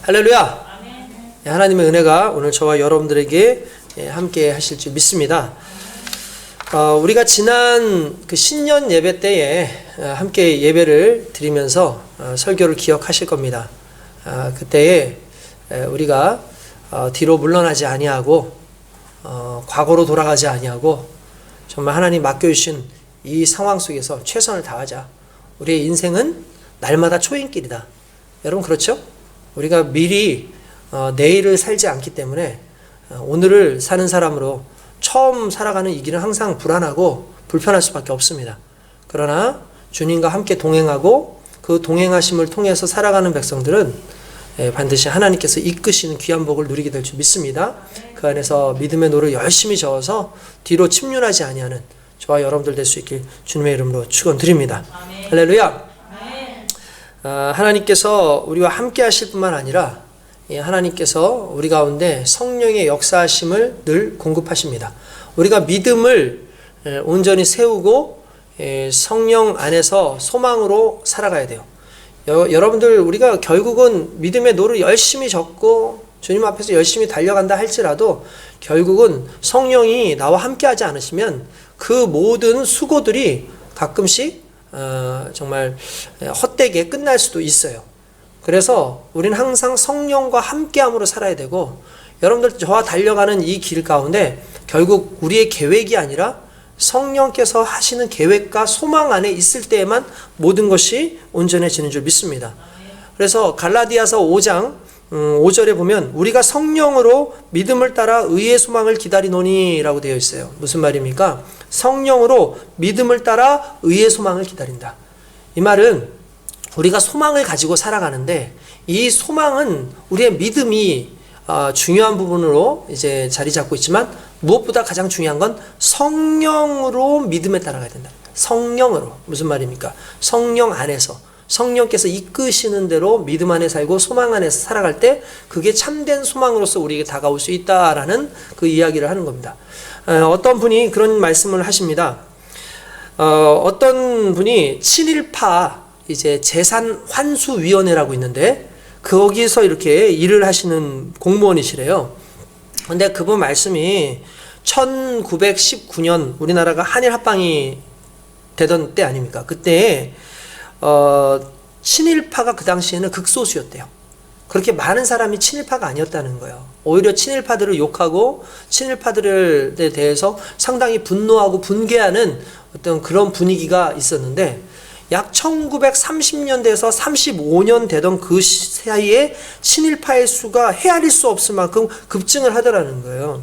할렐루야. 하나님의 은혜가 오늘 저와 여러분들에게 함께 하실 줄 믿습니다. 우리가 지난 그 신년 예배 때에 함께 예배를 드리면서 설교를 기억하실 겁니다. 그때에 우리가 뒤로 물러나지 아니하고 과거로 돌아가지 아니하고 정말 하나님 맡겨주신 이 상황 속에서 최선을 다하자. 우리의 인생은 날마다 초행길이다. 여러분 그렇죠? 우리가 미리 내일을 살지 않기 때문에 오늘을 사는 사람으로 처음 살아가는 이 길은 항상 불안하고 불편할 수밖에 없습니다. 그러나 주님과 함께 동행하고 그 동행하심을 통해서 살아가는 백성들은 반드시 하나님께서 이끄시는 귀한 복을 누리게 될 줄 믿습니다. 그 안에서 믿음의 노를 열심히 저어서 뒤로 침륜하지 아니하는 저와 여러분들 될 수 있길 주님의 이름으로 축원드립니다. 할렐루야. 하나님께서 우리와 함께 하실 뿐만 아니라 하나님께서 우리 가운데 성령의 역사하심을 늘 공급하십니다. 우리가 믿음을 온전히 세우고 성령 안에서 소망으로 살아가야 돼요. 여러분들 우리가 결국은 믿음의 노를 열심히 젓고 주님 앞에서 열심히 달려간다 할지라도 결국은 성령이 나와 함께 하지 않으시면 그 모든 수고들이 가끔씩 정말 헛되게 끝날 수도 있어요. 그래서 우리는 항상 성령과 함께함으로 살아야 되고 여러분들 저와 달려가는 이 길 가운데 결국 우리의 계획이 아니라 성령께서 하시는 계획과 소망 안에 있을 때에만 모든 것이 온전해지는 줄 믿습니다. 그래서 갈라디아서 5장 5절에 보면 우리가 성령으로 믿음을 따라 의의 소망을 기다리노니 라고 되어 있어요. 무슨 말입니까? 성령으로 믿음을 따라 의의 소망을 기다린다. 이 말은 우리가 소망을 가지고 살아가는데 이 소망은 우리의 믿음이 중요한 부분으로 이제 자리 잡고 있지만 무엇보다 가장 중요한 건 성령으로 믿음에 따라가야 된다. 성령으로. 무슨 말입니까? 성령 안에서 성령께서 이끄시는 대로 믿음 안에 살고 소망 안에서 살아갈 때 그게 참된 소망으로서 우리에게 다가올 수 있다라는 그 이야기를 하는 겁니다. 어떤 분이 그런 말씀을 하십니다. 어떤 분이 친일파 이제 재산 환수위원회라고 있는데 거기서 이렇게 일을 하시는 공무원이시래요. 근데 그분 말씀이 1919년 우리나라가 한일 합방이 되던 때 아닙니까? 그때 친일파가 그 당시에는 극소수였대요. 그렇게 많은 사람이 친일파가 아니었다는 거예요. 오히려 친일파들을 욕하고 친일파들에 대해서 상당히 분노하고 분개하는 어떤 그런 분위기가 있었는데 약 1930년대에서 35년 되던 그 사이에 친일파의 수가 헤아릴 수 없을 만큼 급증을 하더라는 거예요.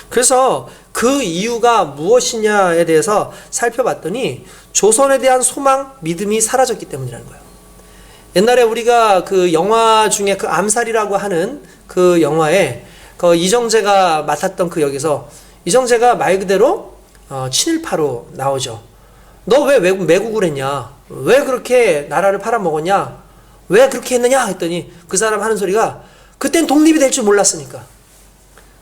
그래서 그 이유가 무엇이냐에 대해서 살펴봤더니 조선에 대한 소망, 믿음이 사라졌기 때문이라는 거예요. 옛날에 우리가 그 영화 중에 그 암살이라고 하는 그 영화에 그 이정재가 맡았던 그 역에서 이정재가 말 그대로 친일파로 나오죠. 너 왜 매국을 했냐? 왜 그렇게 나라를 팔아먹었냐? 왜 그렇게 했느냐? 했더니 그 사람 하는 소리가 그땐 독립이 될 줄 몰랐으니까.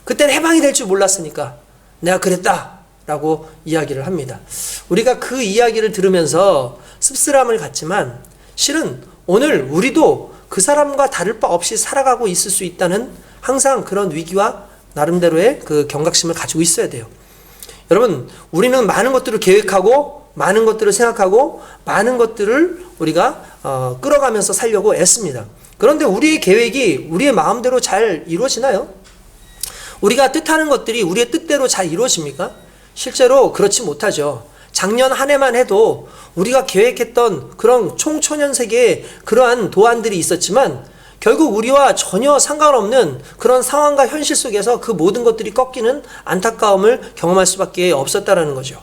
그땐 해방이 될 줄 몰랐으니까 내가 그랬다 라고 이야기를 합니다. 우리가 그 이야기를 들으면서 씁쓸함을 갖지만 실은 오늘 우리도 그 사람과 다를 바 없이 살아가고 있을 수 있다는 항상 그런 위기와 나름대로의 그 경각심을 가지고 있어야 돼요. 여러분 우리는 많은 것들을 계획하고 많은 것들을 생각하고 많은 것들을 우리가 끌어가면서 살려고 애씁니다. 그런데 우리의 계획이 우리의 마음대로 잘 이루어지나요? 우리가 뜻하는 것들이 우리의 뜻대로 잘 이루어집니까? 실제로 그렇지 못하죠. 작년 한 해만 해도 우리가 계획했던 그런 총천연색의 그러한 도안들이 있었지만 결국 우리와 전혀 상관없는 그런 상황과 현실 속에서 그 모든 것들이 꺾이는 안타까움을 경험할 수밖에 없었다라는 거죠.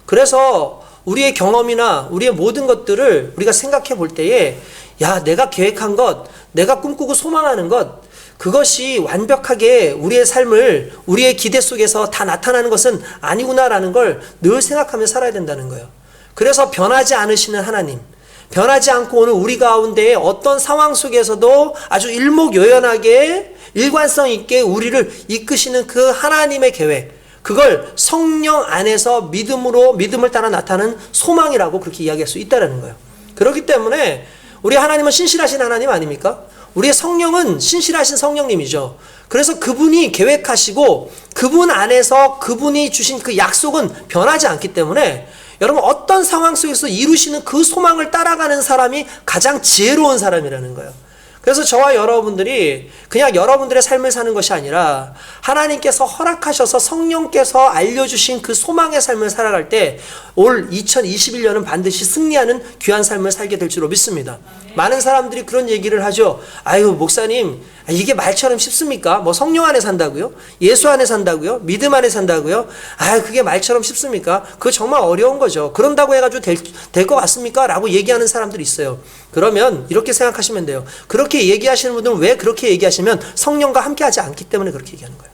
그래서 우리의 경험이나 우리의 모든 것들을 우리가 생각해 볼 때에 야, 내가 계획한 것, 내가 꿈꾸고 소망하는 것 그것이 완벽하게 우리의 삶을 우리의 기대 속에서 다 나타나는 것은 아니구나라는 걸 늘 생각하며 살아야 된다는 거예요. 그래서 변하지 않으시는 하나님, 변하지 않고 오늘 우리 가운데의 어떤 상황 속에서도 아주 일목요연하게 일관성 있게 우리를 이끄시는 그 하나님의 계획, 그걸 성령 안에서 믿음을 따라 나타나는 소망이라고 그렇게 이야기할 수 있다는 거예요. 그렇기 때문에 우리 하나님은 신실하신 하나님 아닙니까? 우리의 성령은 신실하신 성령님이죠. 그래서 그분이 계획하시고 그분 안에서 그분이 주신 그 약속은 변하지 않기 때문에 여러분 어떤 상황 속에서 이루시는 그 소망을 따라가는 사람이 가장 지혜로운 사람이라는 거예요. 그래서 저와 여러분들이 그냥 여러분들의 삶을 사는 것이 아니라 하나님께서 허락하셔서 성령께서 알려주신 그 소망의 삶을 살아갈 때 올 2021년은 반드시 승리하는 귀한 삶을 살게 될 줄로 믿습니다. 많은 사람들이 그런 얘기를 하죠. 아유 목사님 이게 말처럼 쉽습니까? 뭐 성령 안에 산다고요? 예수 안에 산다고요? 믿음 안에 산다고요? 아유 그게 말처럼 쉽습니까? 그거 정말 어려운 거죠. 그런다고 해가지고 될 것 같습니까? 라고 얘기하는 사람들이 있어요. 그러면 이렇게 생각하시면 돼요. 그렇게 얘기하시는 분들은 왜 그렇게 얘기하시면 성령과 함께하지 않기 때문에 그렇게 얘기하는 거예요.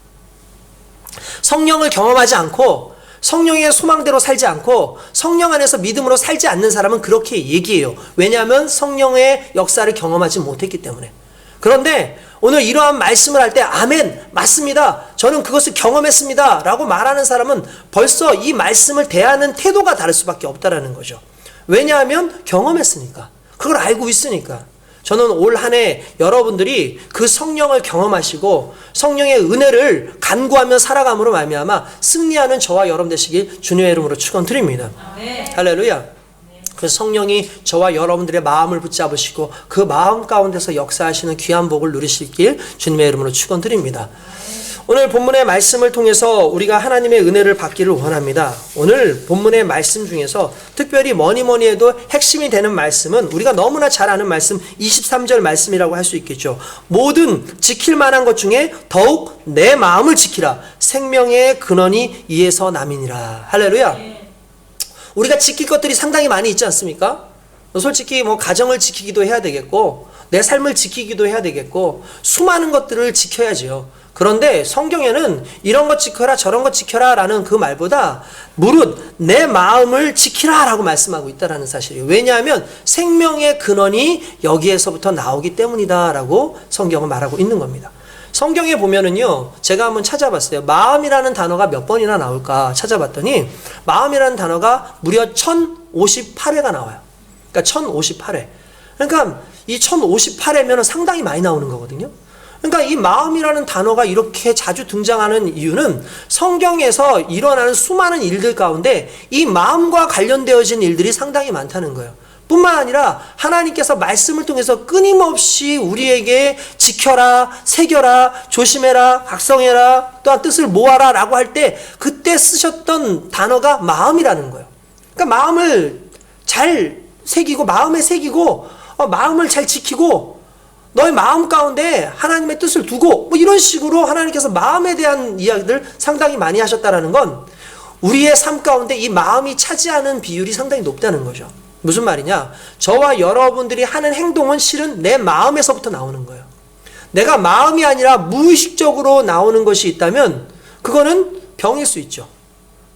성령을 경험하지 않고 성령의 소망대로 살지 않고 성령 안에서 믿음으로 살지 않는 사람은 그렇게 얘기해요. 왜냐하면 성령의 역사를 경험하지 못했기 때문에. 그런데 오늘 이러한 말씀을 할 때 아멘 맞습니다. 저는 그것을 경험했습니다. 라고 말하는 사람은 벌써 이 말씀을 대하는 태도가 다를 수밖에 없다라는 거죠. 왜냐하면 경험했으니까. 그걸 알고 있으니까. 저는 올 한 해 여러분들이 그 성령을 경험하시고 성령의 은혜를 간구하며 살아감으로 말미암아 승리하는 저와 여러분 되시길 주님의 이름으로 축원드립니다. 할렐루야. 그래서 성령이 저와 여러분들의 마음을 붙잡으시고 그 마음 가운데서 역사하시는 귀한 복을 누리시길 주님의 이름으로 축원드립니다. 오늘 본문의 말씀을 통해서 우리가 하나님의 은혜를 받기를 원합니다. 오늘 본문의 말씀 중에서 특별히 뭐니 해도 핵심이 되는 말씀은 우리가 너무나 잘 아는 말씀 23절 말씀이라고 할 수 있겠죠. 모든 지킬 만한 것 중에 더욱 내 마음을 지키라. 생명의 근원이 이에서 남이니라. 할렐루야. 우리가 지킬 것들이 상당히 많이 있지 않습니까? 솔직히 뭐 가정을 지키기도 해야 되겠고 내 삶을 지키기도 해야 되겠고 수많은 것들을 지켜야지요. 그런데 성경에는 이런 것 지켜라 저런 것 지켜라 라는 그 말보다 무릇 내 마음을 지키라 라고 말씀하고 있다는 사실이에요. 왜냐하면 생명의 근원이 여기에서부터 나오기 때문이다 라고 성경은 말하고 있는 겁니다. 성경에 보면은요, 제가 한번 찾아봤어요. 마음이라는 단어가 몇 번이나 나올까 찾아봤더니 마음이라는 단어가 무려 1058회가 나와요. 그러니까 1058회. 그러니까 이 1058회면 상당히 많이 나오는 거거든요. 그러니까 이 마음이라는 단어가 이렇게 자주 등장하는 이유는 성경에서 일어나는 수많은 일들 가운데 이 마음과 관련되어진 일들이 상당히 많다는 거예요. 뿐만 아니라 하나님께서 말씀을 통해서 끊임없이 우리에게 지켜라, 새겨라, 조심해라, 각성해라, 또한 뜻을 모아라 라고 할 때 그때 쓰셨던 단어가 마음이라는 거예요. 그러니까 마음을 잘 새기고 마음에 새기고 마음을 잘 지키고 너의 마음 가운데 하나님의 뜻을 두고 뭐 이런 식으로 하나님께서 마음에 대한 이야기들 상당히 많이 하셨다라는 건 우리의 삶 가운데 이 마음이 차지하는 비율이 상당히 높다는 거죠. 무슨 말이냐? 저와 여러분들이 하는 행동은 실은 내 마음에서부터 나오는 거예요. 내가 마음이 아니라 무의식적으로 나오는 것이 있다면 그거는 병일 수 있죠.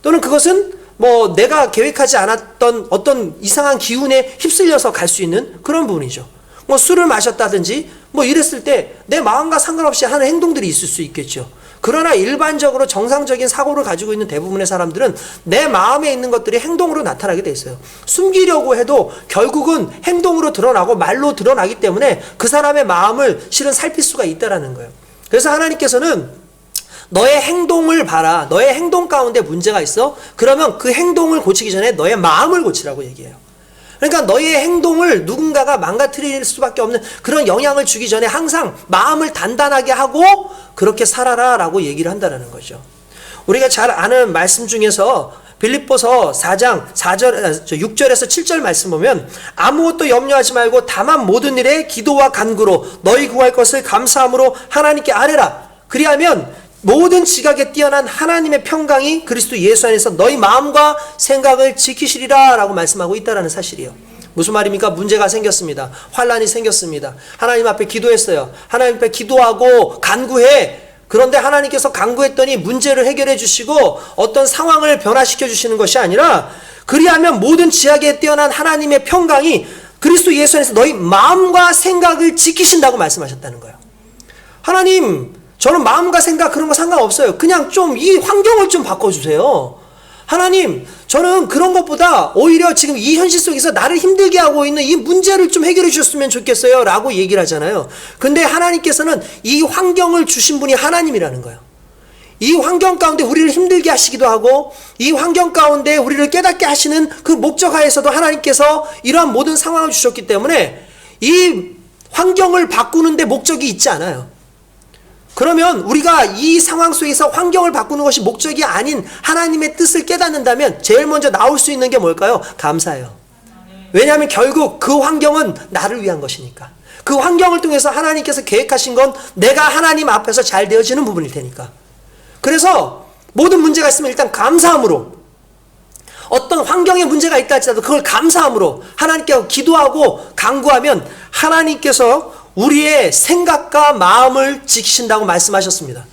또는 그것은 뭐 내가 계획하지 않았던 어떤 이상한 기운에 휩쓸려서 갈 수 있는 그런 부분이죠. 뭐 술을 마셨다든지 뭐 이랬을 때 내 마음과 상관없이 하는 행동들이 있을 수 있겠죠. 그러나 일반적으로 정상적인 사고를 가지고 있는 대부분의 사람들은 내 마음에 있는 것들이 행동으로 나타나게 돼 있어요. 숨기려고 해도 결국은 행동으로 드러나고 말로 드러나기 때문에 그 사람의 마음을 실은 살필 수가 있다라는 거예요. 그래서 하나님께서는 너의 행동을 봐라. 너의 행동 가운데 문제가 있어? 그러면 그 행동을 고치기 전에 너의 마음을 고치라고 얘기해요. 그러니까 너의 행동을 누군가가 망가뜨릴 수밖에 없는 그런 영향을 주기 전에 항상 마음을 단단하게 하고 그렇게 살아라 라고 얘기를 한다는 거죠. 우리가 잘 아는 말씀 중에서 빌립보서 4장 6절에서 7절 말씀 보면 아무것도 염려하지 말고 다만 모든 일에 기도와 간구로 너희 구할 것을 감사함으로 하나님께 아뢰라. 그리하면 모든 지각에 뛰어난 하나님의 평강이 그리스도 예수 안에서 너희 마음과 생각을 지키시리라 라고 말씀하고 있다는 사실이에요. 무슨 말입니까? 문제가 생겼습니다. 환란이 생겼습니다. 하나님 앞에 기도했어요. 하나님 앞에 기도하고 간구해. 그런데 하나님께서 간구했더니 문제를 해결해 주시고 어떤 상황을 변화시켜 주시는 것이 아니라 그리하면 모든 지각에 뛰어난 하나님의 평강이 그리스도 예수 안에서 너희 마음과 생각을 지키신다고 말씀하셨다는 거예요. 하나님, 저는 마음과 생각 그런 거 상관없어요. 그냥 좀 이 환경을 좀 바꿔주세요. 하나님, 저는 그런 것보다 오히려 지금 이 현실 속에서 나를 힘들게 하고 있는 이 문제를 좀 해결해 주셨으면 좋겠어요 라고 얘기를 하잖아요. 근데 하나님께서는 이 환경을 주신 분이 하나님이라는 거예요. 이 환경 가운데 우리를 힘들게 하시기도 하고 이 환경 가운데 우리를 깨닫게 하시는 그 목적하에서도 하나님께서 이러한 모든 상황을 주셨기 때문에 이 환경을 바꾸는데 목적이 있지 않아요. 그러면 우리가 이 상황 속에서 환경을 바꾸는 것이 목적이 아닌 하나님의 뜻을 깨닫는다면 제일 먼저 나올 수 있는 게 뭘까요? 감사예요. 왜냐하면 결국 그 환경은 나를 위한 것이니까. 그 환경을 통해서 하나님께서 계획하신 건 내가 하나님 앞에서 잘 되어지는 부분일 테니까. 그래서 모든 문제가 있으면 일단 감사함으로, 어떤 환경에 문제가 있다 할지라도 그걸 감사함으로 하나님께 기도하고 간구하면 하나님께서 우리의 생각과 마음을 지키신다고 말씀하셨습니다.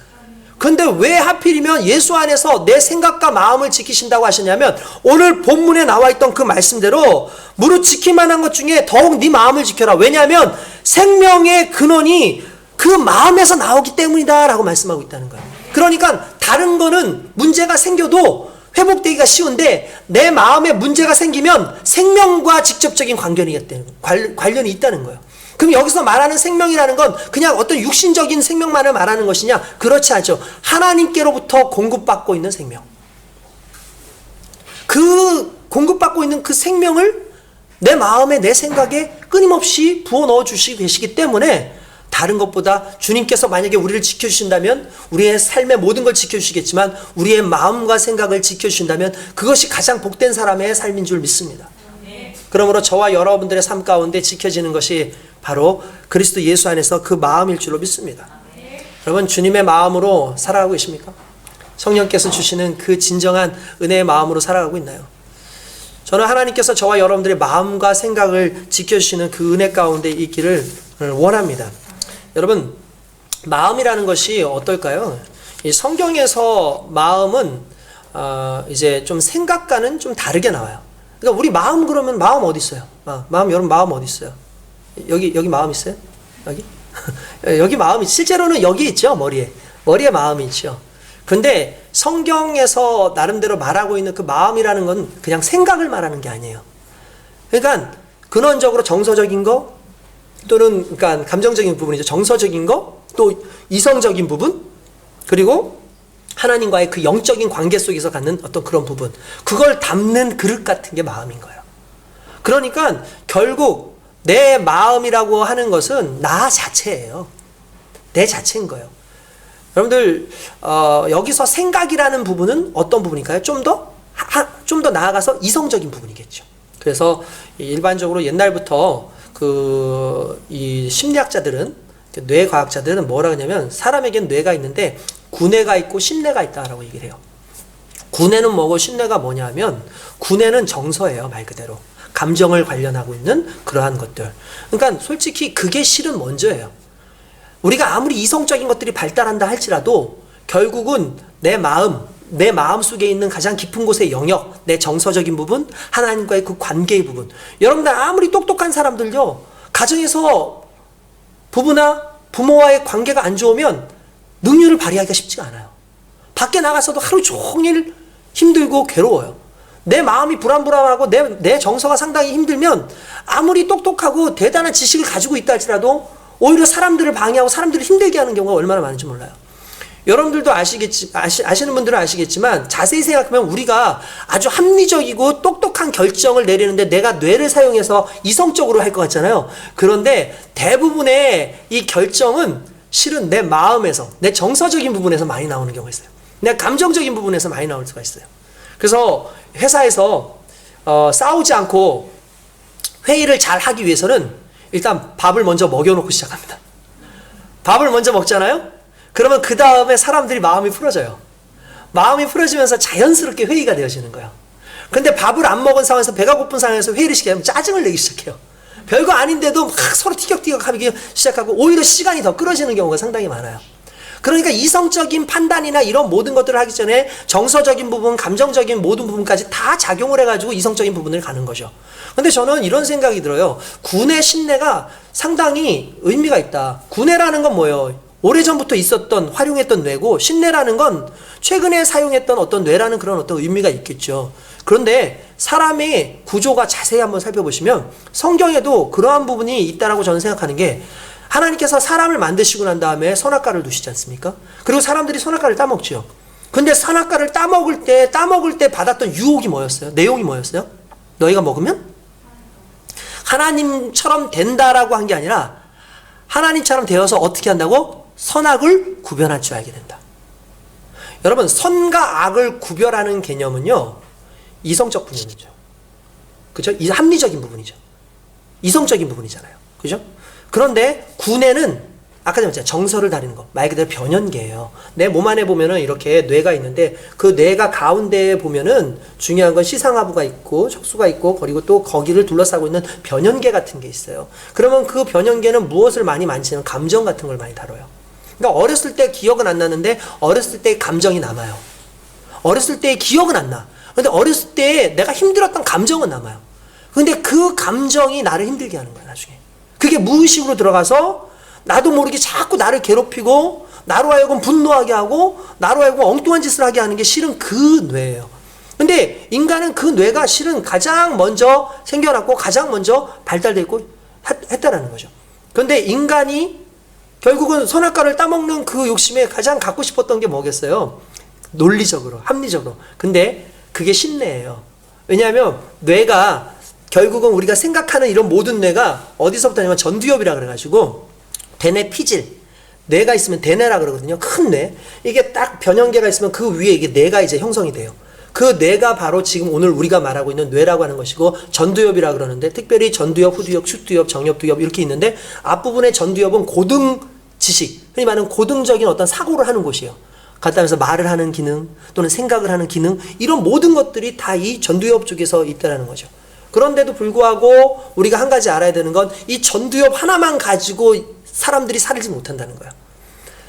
그런데 왜 하필이면 예수 안에서 내 생각과 마음을 지키신다고 하셨냐면 오늘 본문에 나와 있던 그 말씀대로 무릇 지킬 만한 것 중에 더욱 네 마음을 지켜라. 왜냐하면 생명의 근원이 그 마음에서 나오기 때문이다 라고 말씀하고 있다는 거예요. 그러니까 다른 거는 문제가 생겨도 회복되기가 쉬운데 내 마음에 문제가 생기면 생명과 직접적인 관련이 있다는 거예요. 그럼 여기서 말하는 생명이라는 건 그냥 어떤 육신적인 생명만을 말하는 것이냐? 그렇지 않죠. 하나님께로부터 공급받고 있는 생명. 그 공급받고 있는 그 생명을 내 마음에 내 생각에 끊임없이 부어 넣어 주시고 계시기 때문에 다른 것보다 주님께서 만약에 우리를 지켜주신다면 우리의 삶의 모든 걸 지켜주시겠지만 우리의 마음과 생각을 지켜주신다면 그것이 가장 복된 사람의 삶인 줄 믿습니다. 그러므로 저와 여러분들의 삶 가운데 지켜지는 것이 바로 그리스도 예수 안에서 그 마음일 줄로 믿습니다. 여러분 주님의 마음으로 살아가고 계십니까? 성령께서 주시는 그 진정한 은혜의 마음으로 살아가고 있나요? 저는 하나님께서 저와 여러분들의 마음과 생각을 지켜주시는 그 은혜 가운데 있기를 원합니다. 여러분 마음이라는 것이 어떨까요? 이 성경에서 마음은 이제 좀 생각과는 좀 다르게 나와요. 그러니까 우리 마음 그러면 마음 어디 있어요? 마음 여러분 마음 어디 있어요? 여기 마음 있어요? 여기? 여기 마음이 실제로는 여기 있죠. 머리에 마음이 있죠. 근데 성경에서 나름대로 말하고 있는 그 마음이라는 건 그냥 생각을 말하는 게 아니에요. 그러니까 근원적으로 정서적인 거 또는 그러니까 감정적인 부분이죠. 정서적인 거 또 이성적인 부분 그리고 하나님과의 그 영적인 관계 속에서 갖는 어떤 그런 부분 그걸 담는 그릇 같은 게 마음인 거예요. 그러니까 결국 내 마음이라고 하는 것은 나 자체예요. 내 자체인 거예요. 여러분들 여기서 생각이라는 부분은 어떤 부분일까요? 좀 더 나아가서 이성적인 부분이겠죠. 그래서 일반적으로 옛날부터 이 심리학자들은 뇌과학자들은 뭐라 하냐면 사람에겐 뇌가 있는데 구뇌가 있고 심뇌가 있다라고 얘기를 해요. 구뇌는 뭐고 심뇌가 뭐냐 하면 구뇌는 정서예요. 말 그대로. 감정을 관련하고 있는 그러한 것들. 그러니까 솔직히 그게 실은 먼저예요. 우리가 아무리 이성적인 것들이 발달한다 할지라도 결국은 내 마음 속에 있는 가장 깊은 곳의 영역, 내 정서적인 부분, 하나님과의 그 관계의 부분. 여러분들 아무리 똑똑한 사람들요, 가정에서 부부나 부모와의 관계가 안 좋으면 능률을 발휘하기가 쉽지가 않아요. 밖에 나가서도 하루 종일 힘들고 괴로워요. 내 마음이 불안불안하고 내 정서가 상당히 힘들면 아무리 똑똑하고 대단한 지식을 가지고 있다 할지라도 오히려 사람들을 방해하고 사람들을 힘들게 하는 경우가 얼마나 많은지 몰라요. 여러분들도 아시는 분들은 아시겠지만 자세히 생각하면 우리가 아주 합리적이고 똑똑한 결정을 내리는데 내가 뇌를 사용해서 이성적으로 할 것 같잖아요. 그런데 대부분의 이 결정은 실은 내 마음에서, 내 정서적인 부분에서 많이 나오는 경우가 있어요. 내 감정적인 부분에서 많이 나올 수가 있어요. 그래서 회사에서 싸우지 않고 회의를 잘 하기 위해서는 일단 밥을 먼저 먹여놓고 시작합니다. 밥을 먼저 먹잖아요? 그러면 그 다음에 사람들이 마음이 풀어져요. 마음이 풀어지면서 자연스럽게 회의가 되어지는 거예요. 근데 밥을 안 먹은 상황에서 배가 고픈 상황에서 회의를 시키면 짜증을 내기 시작해요. 별거 아닌데도 막 서로 티격태격 하기 시작하고 오히려 시간이 더 끌어지는 경우가 상당히 많아요. 그러니까 이성적인 판단이나 이런 모든 것들을 하기 전에 정서적인 부분, 감정적인 모든 부분까지 다 작용을 해가지고 이성적인 부분을 가는 거죠. 근데 저는 이런 생각이 들어요. 구뇌, 심뇌가 상당히 의미가 있다. 구뇌라는 건 뭐예요? 오래전부터 있었던 활용했던 뇌고, 신뇌라는 건 최근에 사용했던 어떤 뇌라는 그런 어떤 의미가 있겠죠. 그런데 사람의 구조가 자세히 한번 살펴보시면 성경에도 그러한 부분이 있다라고 저는 생각하는 게, 하나님께서 사람을 만드시고 난 다음에 선악과를 두시지 않습니까? 그리고 사람들이 선악과를 따먹죠. 근데 선악과를 따먹을 때 받았던 유혹이 뭐였어요? 내용이 뭐였어요? 너희가 먹으면 하나님처럼 된다라고 한 게 아니라, 하나님처럼 되어서 어떻게 한다고? 선악을 구별할 줄 알게 된다. 여러분, 선과 악을 구별하는 개념은요, 이성적 분야이죠. 그죠? 합리적인 부분이죠. 이성적인 부분이잖아요. 그죠? 그런데 구뇌는 아까 전에 말했잖아요. 정서를 다루는 거. 말 그대로 변연계예요. 내 몸 안에 보면은 이렇게 뇌가 있는데, 그 뇌가 가운데에 보면은 중요한 건 시상하부가 있고 척수가 있고, 그리고 또 거기를 둘러싸고 있는 변연계 같은 게 있어요. 그러면 그 변연계는 무엇을 많이 만지는? 감정 같은 걸 많이 다뤄요. 그러니까 어렸을 때 기억은 안 나는데 어렸을 때 감정이 남아요. 어렸을 때 기억은 안 나. 근데 어렸을 때 내가 힘들었던 감정은 남아요. 근데 그 감정이 나를 힘들게 하는 거야, 나중에. 그게 무의식으로 들어가서 나도 모르게 자꾸 나를 괴롭히고, 나로 하여금 분노하게 하고, 나로 하여금 엉뚱한 짓을 하게 하는 게 실은 그 뇌예요. 근데 인간은 그 뇌가 실은 가장 먼저 생겨났고 가장 먼저 발달되고 했다라는 거죠. 그런데 인간이 결국은 선악과를 따먹는 그 욕심에 가장 갖고 싶었던 게 뭐겠어요? 논리적으로, 합리적으로. 근데 그게 신뇌예요. 왜냐하면 뇌가 결국은 우리가 생각하는 이런 모든 뇌가 어디서부터 하냐면 전두엽이라 그래가지고, 대뇌 피질, 뇌가 있으면 대뇌라 그러거든요. 큰 뇌. 이게 딱 변연계가 있으면 그 위에 이게 뇌가 이제 형성이 돼요. 그 뇌가 바로 지금 오늘 우리가 말하고 있는 뇌라고 하는 것이고, 전두엽이라 그러는데, 특별히 전두엽, 후두엽, 숫두엽, 정엽두엽 이렇게 있는데, 앞부분의 전두엽은 고등 지식, 흔히 말하는 고등적인 어떤 사고를 하는 곳이에요. 간단해서 말을 하는 기능 또는 생각을 하는 기능, 이런 모든 것들이 다 이 전두엽 쪽에서 있다는 거죠. 그런데도 불구하고 우리가 한 가지 알아야 되는 건, 이 전두엽 하나만 가지고 사람들이 살지 못한다는 거예요.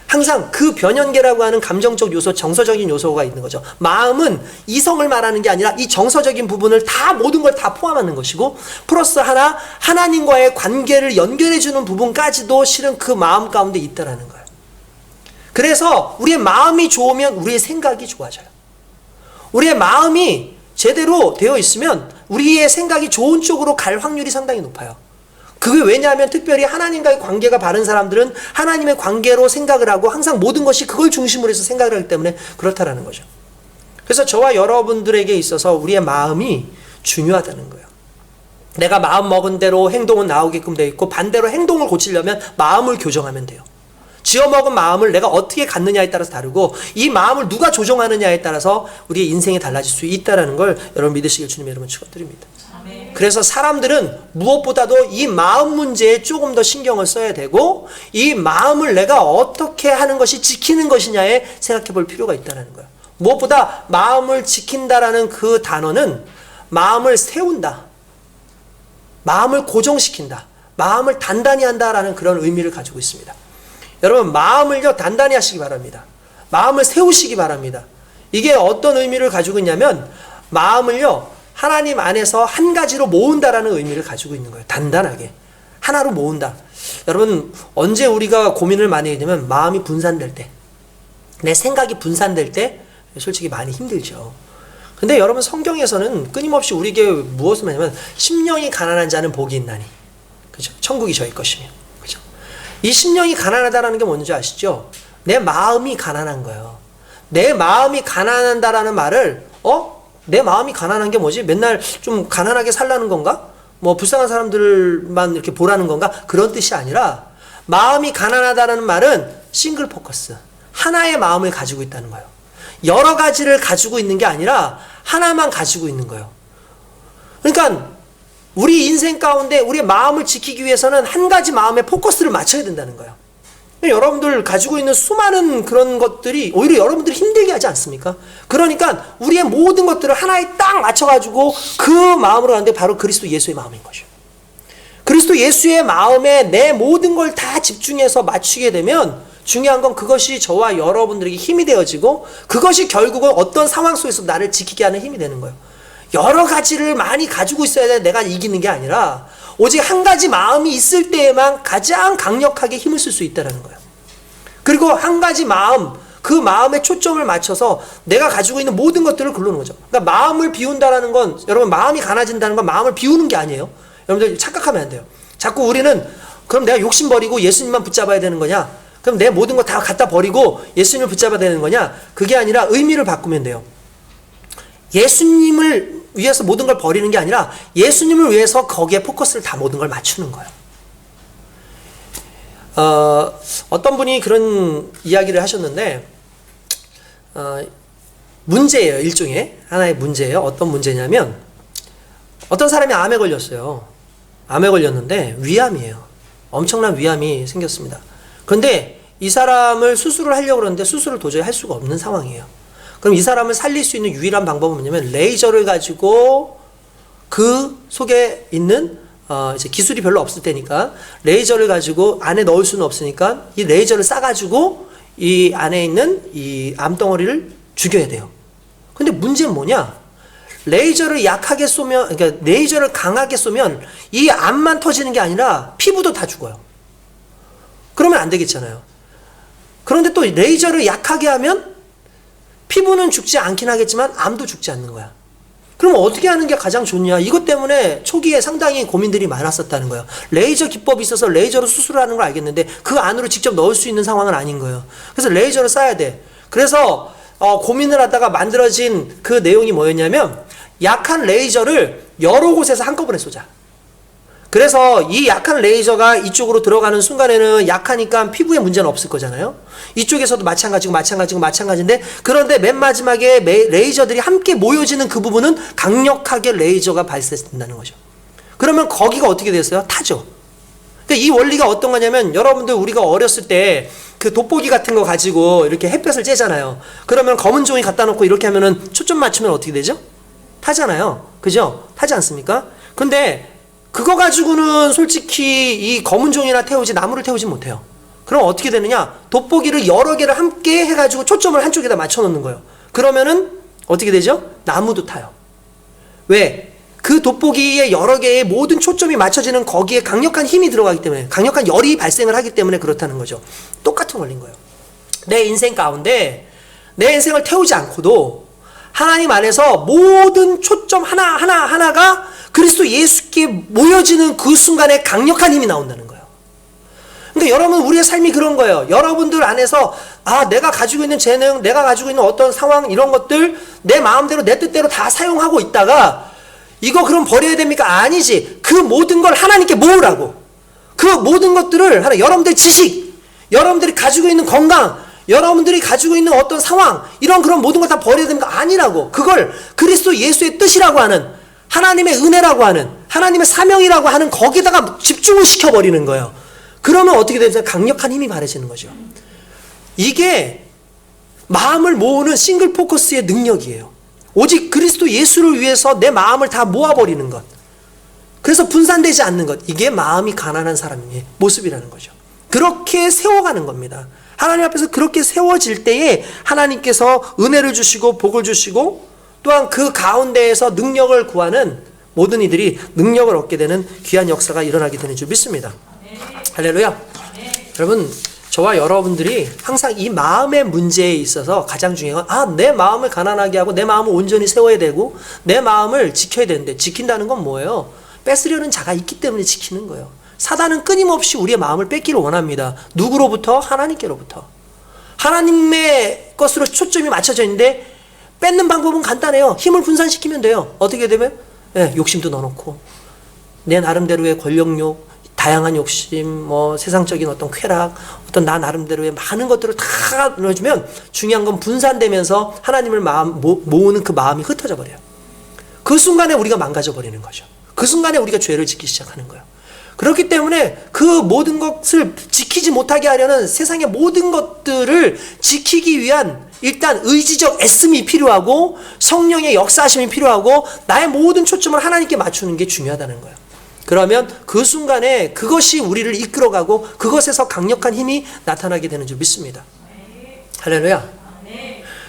항상 그 변연계라고 하는 감정적 요소, 정서적인 요소가 있는 거죠. 마음은 이성을 말하는 게 아니라 이 정서적인 부분을 다, 모든 걸 다 포함하는 것이고, 플러스 하나님과의 관계를 연결해주는 부분까지도 실은 그 마음 가운데 있다라는 거예요. 그래서 우리의 마음이 좋으면 우리의 생각이 좋아져요. 우리의 마음이 제대로 되어 있으면 우리의 생각이 좋은 쪽으로 갈 확률이 상당히 높아요. 그게 왜냐하면 특별히 하나님과의 관계가 바른 사람들은 하나님의 관계로 생각을 하고 항상 모든 것이 그걸 중심으로 해서 생각을 하기 때문에 그렇다라는 거죠. 그래서 저와 여러분들에게 있어서 우리의 마음이 중요하다는 거예요. 내가 마음 먹은 대로 행동은 나오게끔 되어 있고, 반대로 행동을 고치려면 마음을 교정하면 돼요. 지어먹은 마음을 내가 어떻게 갖느냐에 따라서 다르고, 이 마음을 누가 조종하느냐에 따라서 우리의 인생이 달라질 수 있다는 걸 여러분 믿으시길 주님의 이름으로 축원드립니다. 그래서 사람들은 무엇보다도 이 마음 문제에 조금 더 신경을 써야 되고, 이 마음을 내가 어떻게 하는 것이 지키는 것이냐에 생각해 볼 필요가 있다는 거예요. 무엇보다 마음을 지킨다라는 그 단어는 마음을 세운다, 마음을 고정시킨다, 마음을 단단히 한다라는 그런 의미를 가지고 있습니다. 여러분, 마음을요 단단히 하시기 바랍니다. 마음을 세우시기 바랍니다. 이게 어떤 의미를 가지고 있냐면, 마음을요 하나님 안에서 한 가지로 모은다라는 의미를 가지고 있는 거예요. 단단하게 하나로 모은다. 여러분, 언제 우리가 고민을 많이 하게 되면 마음이 분산될 때, 내 생각이 분산될 때 솔직히 많이 힘들죠. 근데 여러분, 성경에서는 끊임없이 우리에게 무엇을 말하냐면, 심령이 가난한 자는 복이 있나니, 그죠? 천국이 저희 것이며, 그죠? 이 심령이 가난하다라는 게 뭔지 아시죠? 내 마음이 가난한 거예요. 내 마음이 가난한다라는 말을, 내 마음이 가난한 게 뭐지? 맨날 좀 가난하게 살라는 건가? 뭐 불쌍한 사람들만 이렇게 보라는 건가? 그런 뜻이 아니라, 마음이 가난하다는 말은 싱글 포커스, 하나의 마음을 가지고 있다는 거예요. 여러 가지를 가지고 있는 게 아니라 하나만 가지고 있는 거예요. 그러니까 우리 인생 가운데 우리의 마음을 지키기 위해서는 한 가지 마음에 포커스를 맞춰야 된다는 거예요. 여러분들 가지고 있는 수많은 그런 것들이 오히려 여러분들이 힘들게 하지 않습니까? 그러니까 우리의 모든 것들을 하나에 딱 맞춰가지고 그 마음으로 가는데, 바로 그리스도 예수의 마음인 거죠. 그리스도 예수의 마음에 내 모든 걸 다 집중해서 맞추게 되면, 중요한 건 그것이 저와 여러분들에게 힘이 되어지고, 그것이 결국은 어떤 상황 속에서 나를 지키게 하는 힘이 되는 거예요. 여러 가지를 많이 가지고 있어야 내가 이기는 게 아니라, 오직 한 가지 마음이 있을 때에만 가장 강력하게 힘을 쓸 수 있다는 거예요. 그리고 한 가지 마음, 그 마음에 초점을 맞춰서 내가 가지고 있는 모든 것들을 걸르는 거죠. 그러니까 마음을 비운다라는 건, 여러분, 마음이 가난해진다는 건 마음을 비우는 게 아니에요. 여러분들 착각하면 안 돼요. 자꾸 우리는 그럼 내가 욕심 버리고 예수님만 붙잡아야 되는 거냐? 그럼 내 모든 거 다 갖다 버리고 예수님을 붙잡아야 되는 거냐? 그게 아니라 의미를 바꾸면 돼요. 예수님을 위해서 모든 걸 버리는 게 아니라 예수님을 위해서 거기에 포커스를 다 모든 걸 맞추는 거예요. 어떤 분이 그런 이야기를 하셨는데, 문제예요. 일종의 하나의 문제예요. 어떤 문제냐면, 어떤 사람이 암에 걸렸어요. 암에 걸렸는데 위암이에요. 엄청난 위암이 생겼습니다. 그런데 이 사람을 수술을 하려고 그러는데 수술을 도저히 할 수가 없는 상황이에요. 그럼 이 사람을 살릴 수 있는 유일한 방법은 뭐냐면, 레이저를 가지고 그 속에 있는 이제 기술이 별로 없을 때니까 레이저를 가지고 안에 넣을 수는 없으니까 이 레이저를 쏴가지고 이 안에 있는 이 암덩어리를 죽여야 돼요. 근데 문제는 뭐냐? 레이저를 약하게 쏘면, 그러니까 레이저를 강하게 쏘면 이 암만 터지는 게 아니라 피부도 다 죽어요. 그러면 안 되겠잖아요. 그런데 또 레이저를 약하게 하면 피부는 죽지 않긴 하겠지만 암도 죽지 않는 거야. 그럼 어떻게 하는 게 가장 좋냐? 이것 때문에 초기에 상당히 고민들이 많았었다는 거예요. 레이저 기법이 있어서 레이저로 수술을 하는 걸 알겠는데 그 안으로 직접 넣을 수 있는 상황은 아닌 거예요. 그래서 레이저를 쏴야 돼. 그래서 고민을 하다가 만들어진 그 내용이 뭐였냐면, 약한 레이저를 여러 곳에서 한꺼번에 쏘자. 그래서 이 약한 레이저가 이쪽으로 들어가는 순간에는 약하니까 피부에 문제는 없을 거잖아요. 이쪽에서도 마찬가지인데, 그런데 맨 마지막에 레이저들이 함께 모여지는 그 부분은 강력하게 레이저가 발생된다는 거죠. 그러면 거기가 어떻게 됐어요? 타죠. 그러니까 이 원리가 어떤 거냐면, 여러분들 우리가 어렸을 때 그 돋보기 같은 거 가지고 이렇게 햇볕을 쬐잖아요. 그러면 검은 종이 갖다 놓고 이렇게 하면은 초점 맞추면 어떻게 되죠? 타잖아요. 그죠? 타지 않습니까? 근데 그거 가지고는 솔직히 이 검은 종이나 태우지 나무를 태우지 못해요. 그럼 어떻게 되느냐? 돋보기를 여러 개를 함께 해가지고 초점을 한쪽에다 맞춰 놓는 거예요. 그러면은 어떻게 되죠? 나무도 타요. 왜? 그 돋보기에 여러 개의 모든 초점이 맞춰지는 거기에 강력한 힘이 들어가기 때문에, 강력한 열이 발생을 하기 때문에 그렇다는 거죠. 똑같은 원리인 거예요. 내 인생 가운데 내 인생을 태우지 않고도 하나님 안에서 모든 초점 하나가 그리스도 예수께 모여지는 그 순간에 강력한 힘이 나온다는 거예요. 그러니까 여러분, 우리의 삶이 그런 거예요. 여러분들 안에서 내가 가지고 있는 재능, 내가 가지고 있는 어떤 상황, 이런 것들 내 마음대로 내 뜻대로 다 사용하고 있다가 이거 그럼 버려야 됩니까? 아니지. 그 모든 걸 하나님께 모으라고. 그 모든 것들을 여러분들의 지식, 여러분들이 가지고 있는 건강, 여러분들이 가지고 있는 어떤 상황, 이런 그런 모든 걸 다 버려야 됩니까? 아니라고. 그걸 그리스도 예수의 뜻이라고 하는, 하나님의 은혜라고 하는, 하나님의 사명이라고 하는 거기다가 집중을 시켜버리는 거예요. 그러면 어떻게 되죠? 강력한 힘이 발해지는 거죠. 이게 마음을 모으는 싱글 포커스의 능력이에요. 오직 그리스도 예수를 위해서 내 마음을 다 모아버리는 것. 그래서 분산되지 않는 것. 이게 마음이 가난한 사람의 모습이라는 거죠. 그렇게 세워가는 겁니다. 하나님 앞에서 그렇게 세워질 때에 하나님께서 은혜를 주시고 복을 주시고, 또한 그 가운데에서 능력을 구하는 모든 이들이 능력을 얻게 되는 귀한 역사가 일어나게 되는 줄 믿습니다. 할렐루야. 여러분, 저와 여러분들이 항상 이 마음의 문제에 있어서 가장 중요한 건, 내 마음을 가난하게 하고 내 마음을 온전히 세워야 되고 내 마음을 지켜야 되는데, 지킨다는 건 뭐예요? 뺏으려는 자가 있기 때문에 지키는 거예요. 사단은 끊임없이 우리의 마음을 뺏기를 원합니다. 누구로부터? 하나님께로부터. 하나님의 것으로 초점이 맞춰져 있는데 뺏는 방법은 간단해요. 힘을 분산시키면 돼요. 어떻게 되면? 욕심도 넣어놓고 내 나름대로의 권력욕, 다양한 욕심, 세상적인 어떤 쾌락, 어떤 나 나름대로의 많은 것들을 다 넣어주면 중요한 건 분산되면서 하나님을 모으는 그 마음이 흩어져 버려요. 그 순간에 우리가 망가져 버리는 거죠. 그 순간에 우리가 죄를 짓기 시작하는 거예요. 그렇기 때문에 그 모든 것을 지키지 못하게 하려는 세상의 모든 것들을 지키기 위한 일단 의지적 애씀이 필요하고 성령의 역사하심이 필요하고 나의 모든 초점을 하나님께 맞추는 게 중요하다는 거예요. 그러면 그 순간에 그것이 우리를 이끌어가고 그것에서 강력한 힘이 나타나게 되는 줄 믿습니다. 할렐루야.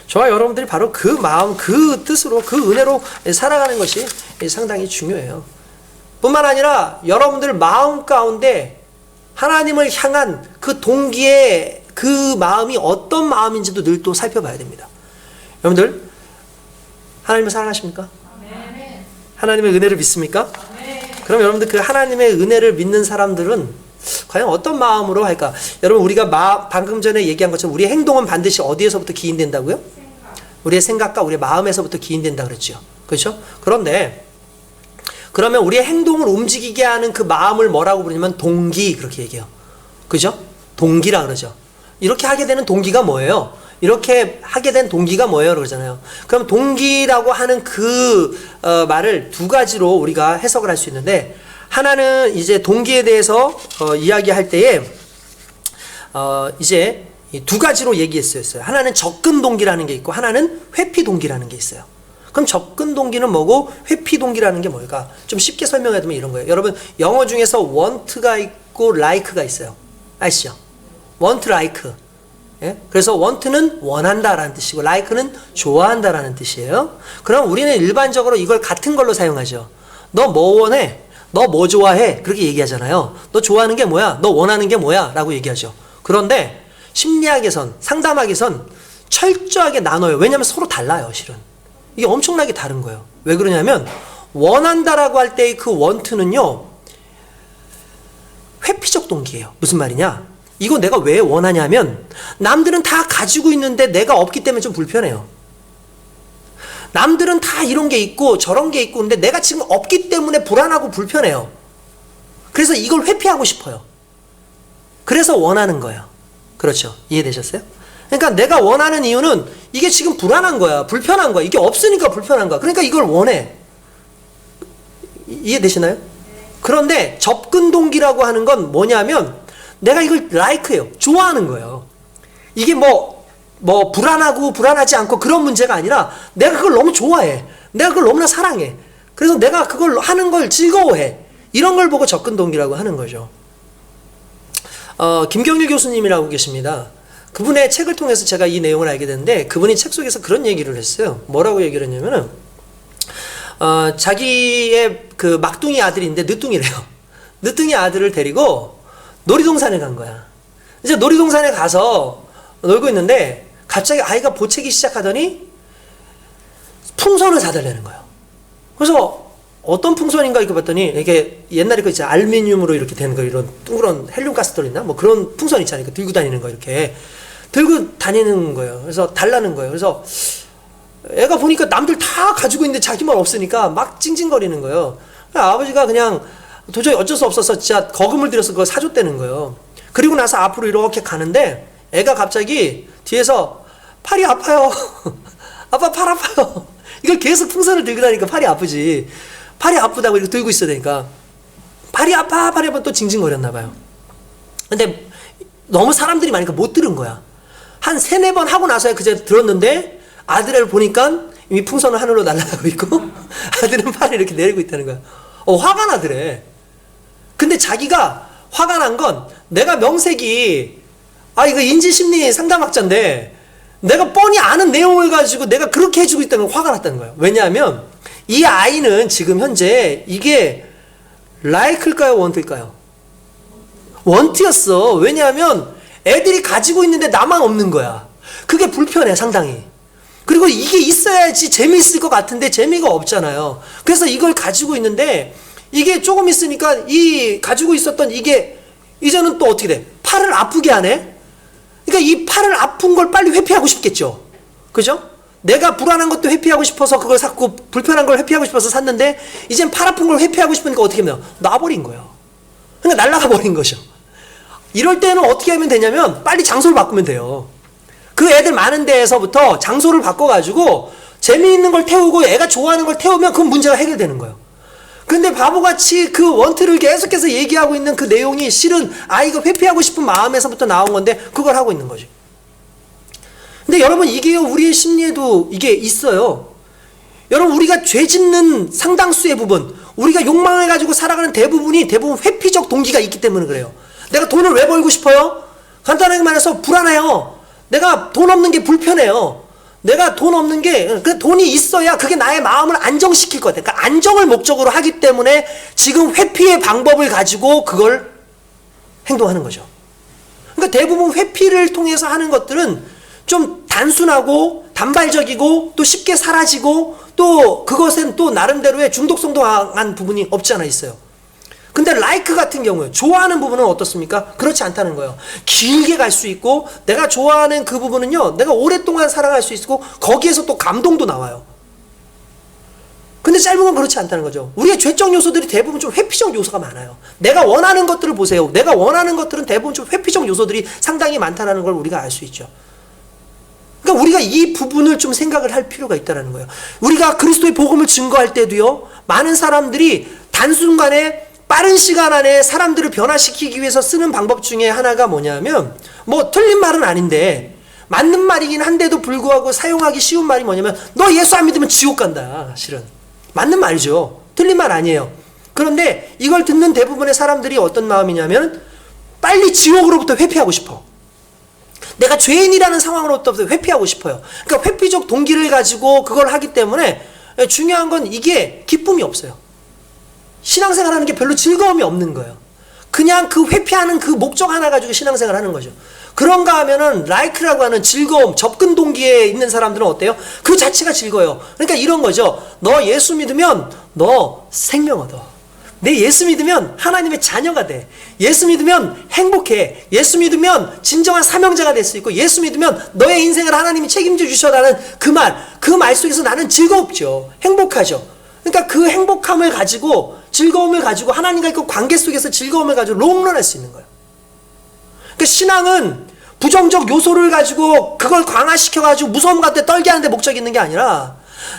저와 여러분들이 바로 그 마음, 그 뜻으로, 그 은혜로 살아가는 것이 상당히 중요해요. 뿐만 아니라 여러분들 마음 가운데 하나님을 향한 그 동기의 그 마음이 어떤 마음인지도 늘 또 살펴봐야 됩니다. 여러분들, 하나님을 사랑하십니까? 하나님의 은혜를 믿습니까? 그럼 여러분들 그 하나님의 은혜를 믿는 사람들은 과연 어떤 마음으로 할까? 여러분, 우리가 방금 전에 얘기한 것처럼 우리의 행동은 반드시 어디에서부터 기인된다고요? 우리의 생각과 우리의 마음에서부터 기인된다 그랬죠. 그렇죠? 그런데 그러면 우리의 행동을 움직이게 하는 그 마음을 뭐라고 부르냐면 동기, 그렇게 얘기해요. 그죠? 동기라 그러죠. 이렇게 하게 되는 동기가 뭐예요? 이렇게 하게 된 동기가 뭐예요? 그러잖아요. 그럼 동기라고 하는 그 말을 두 가지로 우리가 해석을 할 수 있는데, 하나는 이제 동기에 대해서 이야기할 때에 이제 두 가지로 얘기했어요. 하나는 접근 동기라는 게 있고, 하나는 회피 동기라는 게 있어요. 그럼 접근 동기는 뭐고 회피 동기라는 게 뭘까? 좀 쉽게 설명해 두면 이런 거예요. 여러분, 영어 중에서 want가 있고 like가 있어요. 아시죠? want, like. 예? 그래서 want는 원한다라는 뜻이고 like는 좋아한다라는 뜻이에요. 그럼 우리는 일반적으로 이걸 같은 걸로 사용하죠. 너 뭐 원해? 너 뭐 좋아해? 그렇게 얘기하잖아요. 너 좋아하는 게 뭐야? 너 원하는 게 뭐야? 라고 얘기하죠. 그런데 심리학에선, 상담학에선 철저하게 나눠요. 왜냐하면 서로 달라요, 실은. 이게 엄청나게 다른 거예요. 왜 그러냐면 원한다라고 할 때의 그 want는요, 회피적 동기예요. 무슨 말이냐? 이거 내가 왜 원하냐면 남들은 다 가지고 있는데 내가 없기 때문에 좀 불편해요. 남들은 다 이런 게 있고 저런 게 있고 근데 내가 지금 없기 때문에 불안하고 불편해요. 그래서 이걸 회피하고 싶어요. 그래서 원하는 거예요. 그렇죠? 이해되셨어요? 그러니까 내가 원하는 이유는 이게 지금 불안한 거야. 불편한 거야. 이게 없으니까 불편한 거야. 그러니까 이걸 원해. 이해되시나요? 그런데 접근 동기라고 하는 건 뭐냐면 내가 이걸 like해요. 좋아하는 거예요. 이게 뭐 불안하고 불안하지 않고 그런 문제가 아니라 내가 그걸 너무 좋아해. 내가 그걸 너무나 사랑해. 그래서 내가 그걸 하는 걸 즐거워해. 이런 걸 보고 접근 동기라고 하는 거죠. 김경률 교수님이라고 계십니다. 그분의 책을 통해서 제가 이 내용을 알게 됐는데 그분이 책 속에서 그런 얘기를 했어요. 뭐라고 얘기를 했냐면은 자기의 그 막둥이 아들인데 늦둥이래요. 늦둥이 아들을 데리고 놀이동산에 간 거야. 이제 놀이동산에 가서 놀고 있는데 갑자기 아이가 보채기 시작하더니 풍선을 사달라는 거예요. 그래서 어떤 풍선인가 이렇게 봤더니 이게 옛날에 그 이제 알루미늄으로 이렇게 된 거, 이런 둥그런 헬륨 가스 들어있나? 뭐 그런 풍선 있잖아요. 들고 다니는 거 이렇게 들고 다니는 거예요. 그래서 달라는 거예요. 그래서 애가 보니까 남들 다 가지고 있는데 자기만 없으니까 막 찡찡거리는 거예요. 아버지가 그냥 도저히 어쩔 수 없어서 진짜 거금을 들여서 그걸 사줬다는 거예요. 그리고 나서 앞으로 이렇게 가는데 애가 갑자기 뒤에서 팔이 아파요. 아빠 팔 아파요. 이걸 계속 풍선을 들고 다니니까 팔이 아프지. 팔이 아프다고 이렇게 들고 있어야 되니까 팔이 아파 팔이 아파 또 징징거렸나 봐요. 근데 너무 사람들이 많으니까 못 들은 거야. 한 3-4번 하고 나서야 그제 들었는데 아들을 보니까 이미 풍선은 하늘로 날아가고 있고 아들은 팔을 이렇게 내리고 있다는 거야. 화가 나더래. 근데 자기가 화가 난 건 내가 명색이 이거 인지심리 상담학자인데 내가 뻔히 아는 내용을 가지고 내가 그렇게 해주고 있다는 걸 화가 났다는 거예요. 왜냐하면 이 아이는 지금 현재 이게 like일까요? want일까요? want였어. 왜냐하면 애들이 가지고 있는데 나만 없는 거야. 그게 불편해 상당히. 그리고 이게 있어야지 재미있을 것 같은데 재미가 없잖아요. 그래서 이걸 가지고 있는데 이게 조금 있으니까 이 가지고 있었던 이게 이제는 또 어떻게 돼? 팔을 아프게 하네? 그러니까 이 팔을 아픈 걸 빨리 회피하고 싶겠죠. 그죠? 내가 불안한 것도 회피하고 싶어서 그걸 샀고 불편한 걸 회피하고 싶어서 샀는데 이젠 팔 아픈 걸 회피하고 싶으니까 어떻게 하면 놔버린 거예요. 그러니까 날아가 버린 거죠. 이럴 때는 어떻게 하면 되냐면 빨리 장소를 바꾸면 돼요. 그 애들 많은 데에서부터 장소를 바꿔가지고 재미있는 걸 태우고 애가 좋아하는 걸 태우면 그 문제가 해결되는 거예요. 근데 바보같이 그 원트를 계속해서 얘기하고 있는 그 내용이 실은 아이가 회피하고 싶은 마음에서부터 나온 건데 그걸 하고 있는 거지. 근데 여러분 이게요 우리의 심리에도 이게 있어요. 여러분 우리가 죄 짓는 상당수의 부분, 우리가 욕망을 가지고 살아가는 대부분 회피적 동기가 있기 때문에 그래요. 내가 돈을 왜 벌고 싶어요? 간단하게 말해서 불안해요. 내가 돈 없는 게 불편해요. 내가 돈 없는 게, 그 돈이 있어야 그게 나의 마음을 안정시킬 것 같아. 그러니까 안정을 목적으로 하기 때문에 지금 회피의 방법을 가지고 그걸 행동하는 거죠. 그러니까 그러니까 대부분 회피를 통해서 하는 것들은 좀 단순하고 단발적이고 또 쉽게 사라지고 또 그것은 또 나름대로의 중독성도 강한 부분이 없지 않아 있어요. 근데 라이크 같은 경우에 좋아하는 부분은 어떻습니까? 그렇지 않다는 거예요. 길게 갈 수 있고 내가 좋아하는 그 부분은요, 내가 오랫동안 사랑할 수 있고 거기에서 또 감동도 나와요. 근데 짧은 건 그렇지 않다는 거죠. 우리의 죄적 요소들이 대부분 좀 회피적 요소가 많아요. 내가 원하는 것들을 보세요. 내가 원하는 것들은 대부분 좀 회피적 요소들이 상당히 많다는 걸 우리가 알 수 있죠. 그러니까 우리가 이 부분을 좀 생각을 할 필요가 있다는 거예요. 우리가 그리스도의 복음을 증거할 때도요, 많은 사람들이 단순간에 빠른 시간 안에 사람들을 변화시키기 위해서 쓰는 방법 중에 하나가 뭐냐면, 뭐 틀린 말은 아닌데 맞는 말이긴 한데도 불구하고 사용하기 쉬운 말이 뭐냐면, 너 예수 안 믿으면 지옥 간다. 실은 맞는 말이죠. 틀린 말 아니에요. 그런데 이걸 듣는 대부분의 사람들이 어떤 마음이냐면, 빨리 지옥으로부터 회피하고 싶어. 내가 죄인이라는 상황으로부터 회피하고 싶어요. 그러니까 회피적 동기를 가지고 그걸 하기 때문에 중요한 건 이게 기쁨이 없어요. 신앙생활 하는 게 별로 즐거움이 없는 거예요. 그냥 그 회피하는 그 목적 하나 가지고 신앙생활 하는 거죠. 그런가 하면은 라이크라고 하는 즐거움, 접근 동기에 있는 사람들은 어때요? 그 자체가 즐거워요. 그러니까 이런 거죠. 너 예수 믿으면 너 생명 얻어. 내 예수 믿으면 하나님의 자녀가 돼. 예수 믿으면 행복해. 예수 믿으면 진정한 사명자가 될 수 있고, 예수 믿으면 너의 인생을 하나님이 책임져 주셔라는 그 말 속에서 나는 즐겁죠. 행복하죠. 그러니까 그 행복함을 가지고, 즐거움을 가지고, 하나님과 그 관계 속에서 즐거움을 가지고 롱런할 수 있는 거예요. 그러니까 신앙은 부정적 요소를 가지고 그걸 강화시켜가지고 무서움 같아 떨게 하는데 목적이 있는 게 아니라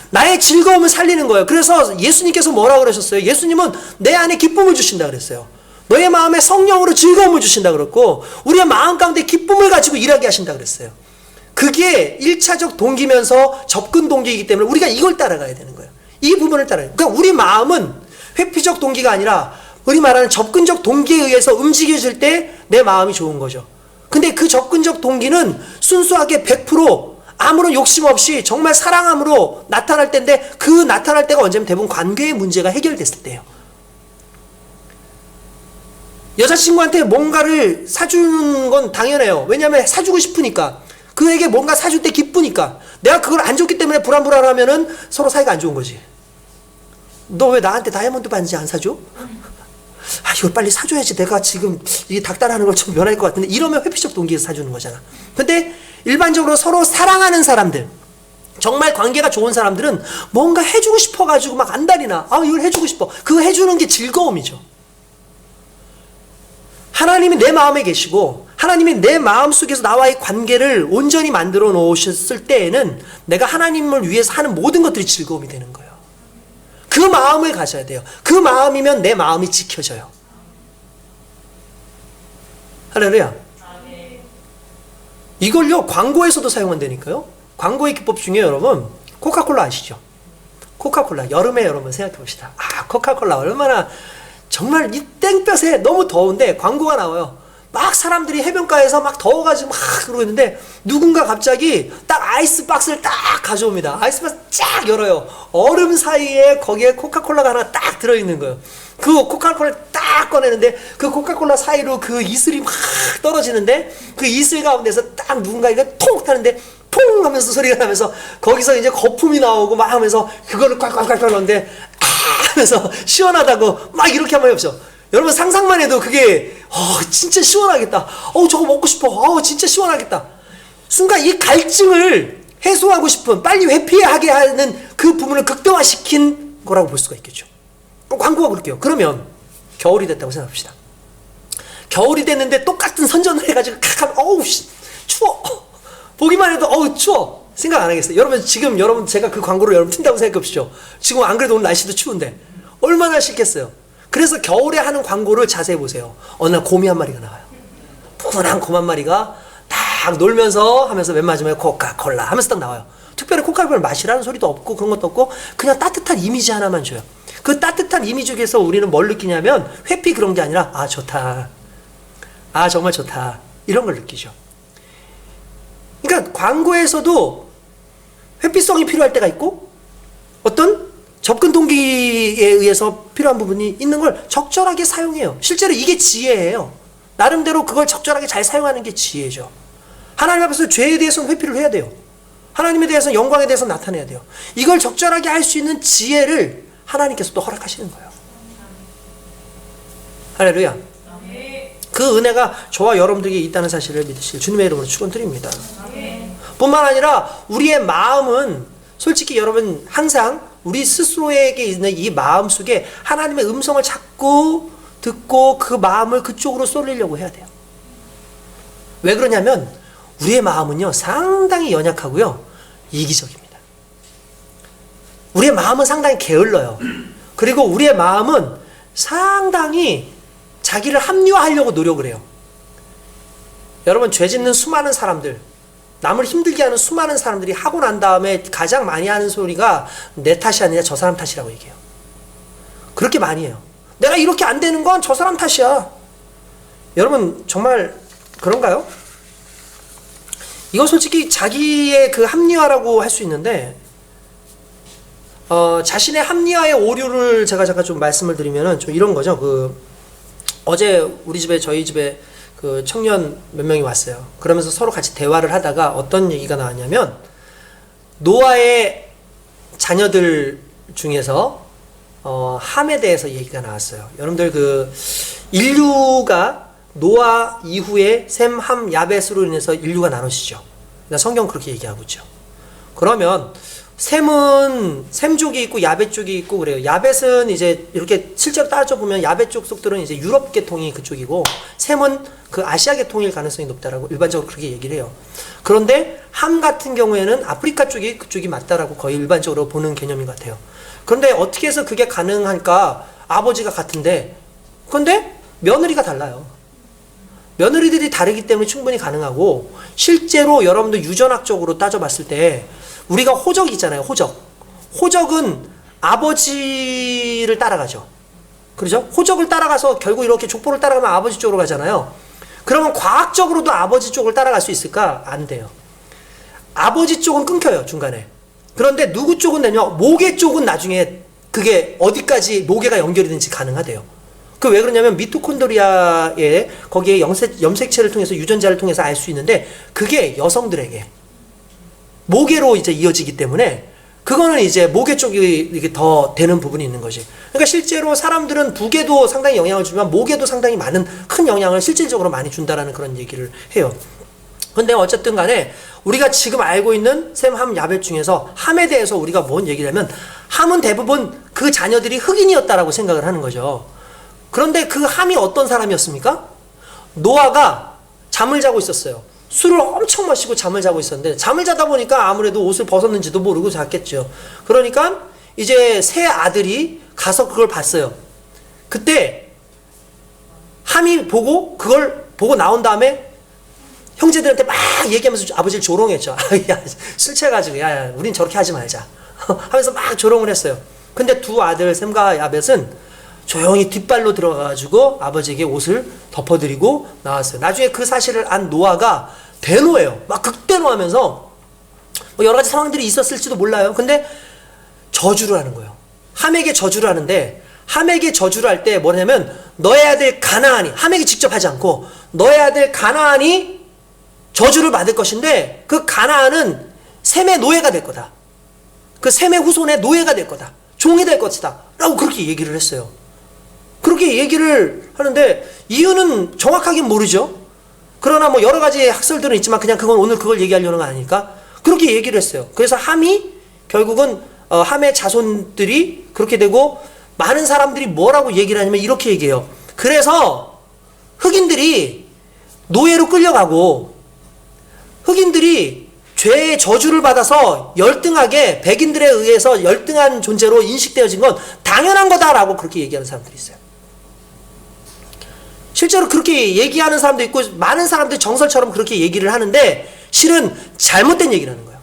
나의 즐거움을 살리는 거예요. 그래서 예수님께서 뭐라고 그러셨어요? 예수님은 내 안에 기쁨을 주신다 그랬어요. 너의 마음에 성령으로 즐거움을 주신다 그랬고, 우리의 마음 가운데 기쁨을 가지고 일하게 하신다 그랬어요. 그게 1차적 동기면서 접근 동기이기 때문에 우리가 이걸 따라가야 되는 거예요. 이 부분을 따라가요. 그러니까 우리 마음은 회피적 동기가 아니라 우리 말하는 접근적 동기에 의해서 움직여질 때 내 마음이 좋은 거죠. 근데 그 접근적 동기는 순수하게 100% 아무런 욕심 없이 정말 사랑함으로 나타날 때인데, 그 나타날 때가 언제면 대부분 관계의 문제가 해결됐을 때예요. 여자친구한테 뭔가를 사주는 건 당연해요. 왜냐하면 사주고 싶으니까. 그에게 뭔가 사줄 때 기쁘니까. 내가 그걸 안 줬기 때문에 불안불안하면은 서로 사이가 안 좋은 거지. 너 왜 나한테 다이아몬드 반지 안 사줘? 아, 이걸 빨리 사줘야지. 내가 지금 이 닥달하는 걸 좀 면할 것 같은데. 이러면 회피적 동기에서 사주는 거잖아. 근데 일반적으로 서로 사랑하는 사람들, 정말 관계가 좋은 사람들은 뭔가 해주고 싶어가지고 막 안달이나, 아, 이걸 해주고 싶어. 그거 해주는 게 즐거움이죠. 하나님이 내 마음에 계시고 하나님이 내 마음 속에서 나와의 관계를 온전히 만들어 놓으셨을 때에는 내가 하나님을 위해서 하는 모든 것들이 즐거움이 되는 거예요. 그 마음을 가져야 돼요. 그 마음이면 내 마음이 지켜져요. 할렐루야. 이걸요, 광고에서도 사용한다니까요. 광고의 기법 중에 여러분, 코카콜라 아시죠? 코카콜라. 여름에 여러분 생각해 봅시다. 아, 코카콜라 얼마나 정말 이 땡볕에 너무 더운데 광고가 나와요. 막 사람들이 해변가에서 막 더워가지고 막 그러고 있는데, 누군가 갑자기 딱 아이스박스를 딱 가져옵니다. 아이스박스 쫙 열어요. 얼음 사이에 거기에 코카콜라가 하나 딱 들어있는 거예요. 그 코카콜라를 딱 꺼내는데 그 코카콜라 사이로 그 이슬이 막 떨어지는데, 그 이슬 가운데서 딱 누군가 이거 통 타는데 퐁 하면서 소리가 나면서 거기서 이제 거품이 나오고 막 하면서 그거를 꽉꽉꽉 넣는데 아 하면서 시원하다고 막 이렇게 한번 해보죠. 여러분 상상만 해도 그게 진짜 시원하겠다. 저거 먹고 싶어. 진짜 시원하겠다. 순간 이 갈증을 해소하고 싶은, 빨리 회피하게 하는 그 부분을 극대화시킨 거라고 볼 수가 있겠죠. 광고가 그럴게요. 그러면 겨울이 됐다고 생각합시다. 겨울이 됐는데 똑같은 선전을 해가지고 칵 하면 추워. 보기만 해도 추워. 생각 안 하겠어요. 여러분 제가 그 광고를 여러분 튼다고 생각해 보시죠. 지금 안 그래도 오늘 날씨도 추운데 얼마나 싫겠어요. 그래서 겨울에 하는 광고를 자세히 보세요. 어느 날 곰이 한 마리가 나와요. 푸근한 곰 한 마리가 딱 놀면서 하면서 맨 마지막에 코카콜라 하면서 딱 나와요. 특별히 코카콜라를 마시라는 소리도 없고 그런 것도 없고 그냥 따뜻한 이미지 하나만 줘요. 그 따뜻한 이미지 중에서 우리는 뭘 느끼냐면 회피 그런 게 아니라 아 좋다. 아 정말 좋다. 이런 걸 느끼죠. 그러니까 광고에서도 회피성이 필요할 때가 있고 어떤 접근 동기에 의해서 필요한 부분이 있는 걸 적절하게 사용해요. 실제로 이게 지혜예요. 나름대로 그걸 적절하게 잘 사용하는 게 지혜죠. 하나님 앞에서 죄에 대해서는 회피를 해야 돼요. 하나님에 대해서 영광에 대해서 나타내야 돼요. 이걸 적절하게 할 수 있는 지혜를 하나님께서 또 허락하시는 거예요. 할렐루야. 그 은혜가 저와 여러분들에게 있다는 사실을 믿으실 주님의 이름으로 축원드립니다. 뿐만 아니라 우리의 마음은 솔직히 여러분 항상 우리 스스로에게 있는 이 마음 속에 하나님의 음성을 자꾸 듣고 그 마음을 그쪽으로 쏠리려고 해야 돼요. 왜 그러냐면 우리의 마음은요 상당히 연약하고요 이기적입니다. 우리의 마음은 상당히 게을러요. 그리고 우리의 마음은 상당히 자기를 합리화하려고 노력을 해요. 여러분 죄 짓는 수많은 사람들, 남을 힘들게 하는 수많은 사람들이 하고 난 다음에 가장 많이 하는 소리가 내 탓이 아니라 저 사람 탓이라고 얘기해요. 그렇게 많이 해요. 내가 이렇게 안 되는 건 저 사람 탓이야. 여러분 정말 그런가요? 이건 솔직히 자기의 그 합리화라고 할 수 있는데 자신의 합리화의 오류를 제가 잠깐 좀 말씀을 드리면은 좀 이런 거죠. 어제 우리 집에 저희 집에 그 청년 몇 명이 왔어요. 그러면서 서로 같이 대화를 하다가 어떤 얘기가 나왔냐면 노아의 자녀들 중에서 함에 대해서 얘기가 나왔어요. 여러분들 그 인류가 노아 이후에 셈, 함, 야벳으로 인해서 인류가 나눠지죠. 성경 그렇게 얘기하고 있죠. 그러면 셈은 셈족이 있고 야벳 쪽이 있고 그래요. 야벳은 이제 이렇게 실제로 따져보면 야벳 쪽 속들은 이제 유럽 계통이 그쪽이고 셈은 그 아시아 계통일 가능성이 높다라고 일반적으로 그렇게 얘기를 해요. 그런데 함 같은 경우에는 아프리카 쪽이 그쪽이 맞다라고 거의 일반적으로 보는 개념인 것 같아요. 그런데 어떻게 해서 그게 가능할까? 아버지가 같은데 그런데 며느리가 달라요. 며느리들이 다르기 때문에 충분히 가능하고 실제로 여러분들 유전학적으로 따져봤을 때 우리가 호적이 있잖아요. 호적은 아버지를 따라가죠. 그렇죠? 호적을 따라가서 결국 이렇게 족보를 따라가면 아버지 쪽으로 가잖아요. 그러면 과학적으로도 아버지 쪽을 따라갈 수 있을까? 안 돼요. 아버지 쪽은 끊겨요. 중간에. 그런데 누구 쪽은 되냐? 모계 쪽은 나중에 그게 어디까지 모계가 연결이 되는지 가능하대요. 그 왜 그러냐면 미토콘드리아에 거기에 염색체를 통해서 유전자를 통해서 알 수 있는데 그게 여성들에게 모계로 이제 이어지기 때문에 그거는 이제 모계 쪽이 이게 더 되는 부분이 있는 거지. 그러니까 실제로 사람들은 부계도 상당히 영향을 주지만 모계도 상당히 큰 영향을 실질적으로 많이 준다라는 그런 얘기를 해요. 근데 어쨌든 간에 우리가 지금 알고 있는 셈, 함, 야벳 중에서 함에 대해서 우리가 뭔 얘기를 하면 함은 대부분 그 자녀들이 흑인이었다라고 생각을 하는 거죠. 그런데 그 함이 어떤 사람이었습니까? 노아가 잠을 자고 있었어요. 술을 엄청 마시고 잠을 자고 있었는데 잠을 자다 보니까 아무래도 옷을 벗었는지도 모르고 잤겠죠. 그러니까 이제 세 아들이 가서 그걸 봤어요. 그때 함이 그걸 보고 나온 다음에 형제들한테 막 얘기하면서 아버지를 조롱했죠. 야, 술 취해가지고 야, 우린 저렇게 하지 말자 하면서 막 조롱을 했어요. 근데 두 아들 셈과 야벳은 조용히 뒷발로 들어가가지고 아버지에게 옷을 덮어드리고 나왔어요. 나중에 그 사실을 안 노아가 대노해요. 막 극대노하면서 뭐 여러 가지 상황들이 있었을지도 몰라요. 근데 저주를 하는 거예요. 함에게 저주를 하는데 함에게 저주를 할 때 뭐냐면 너의 아들 가나안이 함에게 직접 하지 않고 너의 아들 가나안이 저주를 받을 것인데 그 가나안은 셈의 노예가 될 거다. 그 셈의 후손의 노예가 될 거다. 종이 될 것이다. 라고 그렇게 얘기를 했어요. 그렇게 얘기를 하는데 이유는 정확하게 모르죠. 그러나 뭐 여러 가지 학설들은 있지만 그냥 오늘 그걸 얘기하려는 거 아니니까 그렇게 얘기를 했어요. 그래서 함이 결국은 함의 자손들이 그렇게 되고 많은 사람들이 뭐라고 얘기를 하냐면 이렇게 얘기해요. 그래서 흑인들이 노예로 끌려가고 흑인들이 죄의 저주를 받아서 열등하게 백인들에 의해서 열등한 존재로 인식되어진 건 당연한 거다라고 그렇게 얘기하는 사람들이 있어요. 실제로 그렇게 얘기하는 사람도 있고 많은 사람들이 정설처럼 그렇게 얘기를 하는데 실은 잘못된 얘기를 하는 거예요.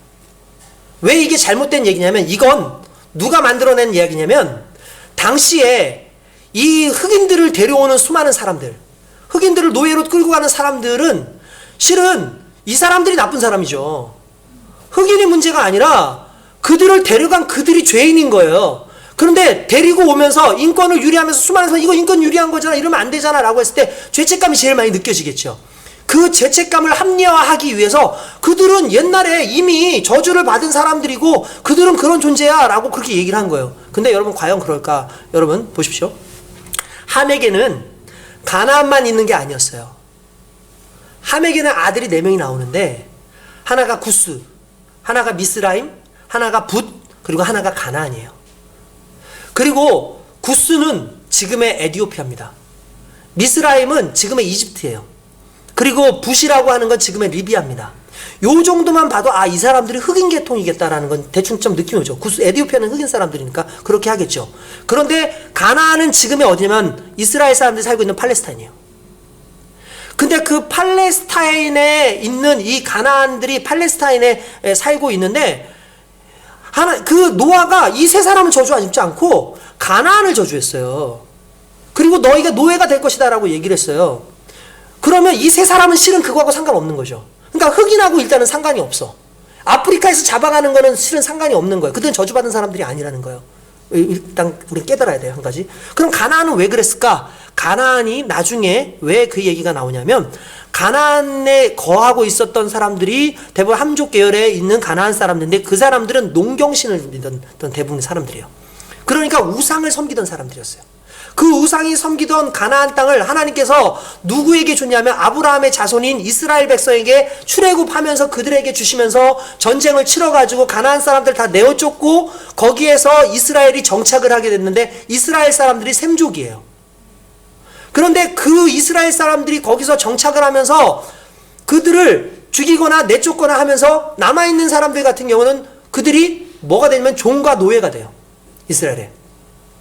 왜 이게 잘못된 얘기냐면 이건 누가 만들어낸 이야기냐면 당시에 이 흑인들을 데려오는 수많은 사람들, 흑인들을 노예로 끌고 가는 사람들은 실은 이 사람들이 나쁜 사람이죠. 흑인이 문제가 아니라 그들을 데려간 그들이 죄인인 거예요. 그런데 데리고 오면서 인권을 유리하면서 수많은 사람 이거 인권 유리한 거잖아 이러면 안 되잖아 라고 했을 때 죄책감이 제일 많이 느껴지겠죠. 그 죄책감을 합리화하기 위해서 그들은 옛날에 이미 저주를 받은 사람들이고 그들은 그런 존재야 라고 그렇게 얘기를 한 거예요. 근데 여러분 과연 그럴까? 여러분 보십시오. 함에게는 가나안만 있는 게 아니었어요. 함에게는 아들이 4명이 나오는데 하나가 구스, 하나가 미스라임, 하나가 붓, 그리고 하나가 가나안이에요. 그리고 구스는 지금의 에디오피아입니다. 미스라임은 지금의 이집트예요. 그리고 붓이라고 하는 건 지금의 리비아입니다. 요 정도만 봐도 이 사람들이 흑인 계통이겠다라는 건 대충 좀 느낌이 오죠. 구스, 에디오피아는 흑인 사람들이니까 그렇게 하겠죠. 그런데 가나안은 지금의 어디냐면 이스라엘 사람들이 살고 있는 팔레스타인이에요. 근데 그 팔레스타인에 있는 이 가나안들이 팔레스타인에 살고 있는데 그 노아가 이 세 사람을 저주하지 않고 가나안을 저주했어요. 그리고 너희가 노예가 될 것이다 라고 얘기를 했어요. 그러면 이 세 사람은 실은 그거하고 상관없는 거죠. 그러니까 흑인하고 일단은 상관이 없어. 아프리카에서 잡아가는 거는 실은 상관이 없는 거예요. 그들은 저주받은 사람들이 아니라는 거예요. 일단 우리 깨달아야 돼요. 한 가지. 그럼 가나안은 왜 그랬을까? 가나안이 나중에 왜 그 얘기가 나오냐면 가나안에 거하고 있었던 사람들이 대부분 함족 계열에 있는 가나안 사람들인데 그 사람들은 농경신을 믿던 대부분의 사람들이에요. 그러니까 우상을 섬기던 사람들이었어요. 그 우상이 섬기던 가나안 땅을 하나님께서 누구에게 줬냐면 아브라함의 자손인 이스라엘 백성에게 출애굽하면서 그들에게 주시면서 전쟁을 치러가지고 가나안 사람들 다 내어쫓고 거기에서 이스라엘이 정착을 하게 됐는데 이스라엘 사람들이 셈족이에요. 그런데 그 이스라엘 사람들이 거기서 정착을 하면서 그들을 죽이거나 내쫓거나 하면서 남아있는 사람들 같은 경우는 그들이 뭐가 되냐면 종과 노예가 돼요. 이스라엘에.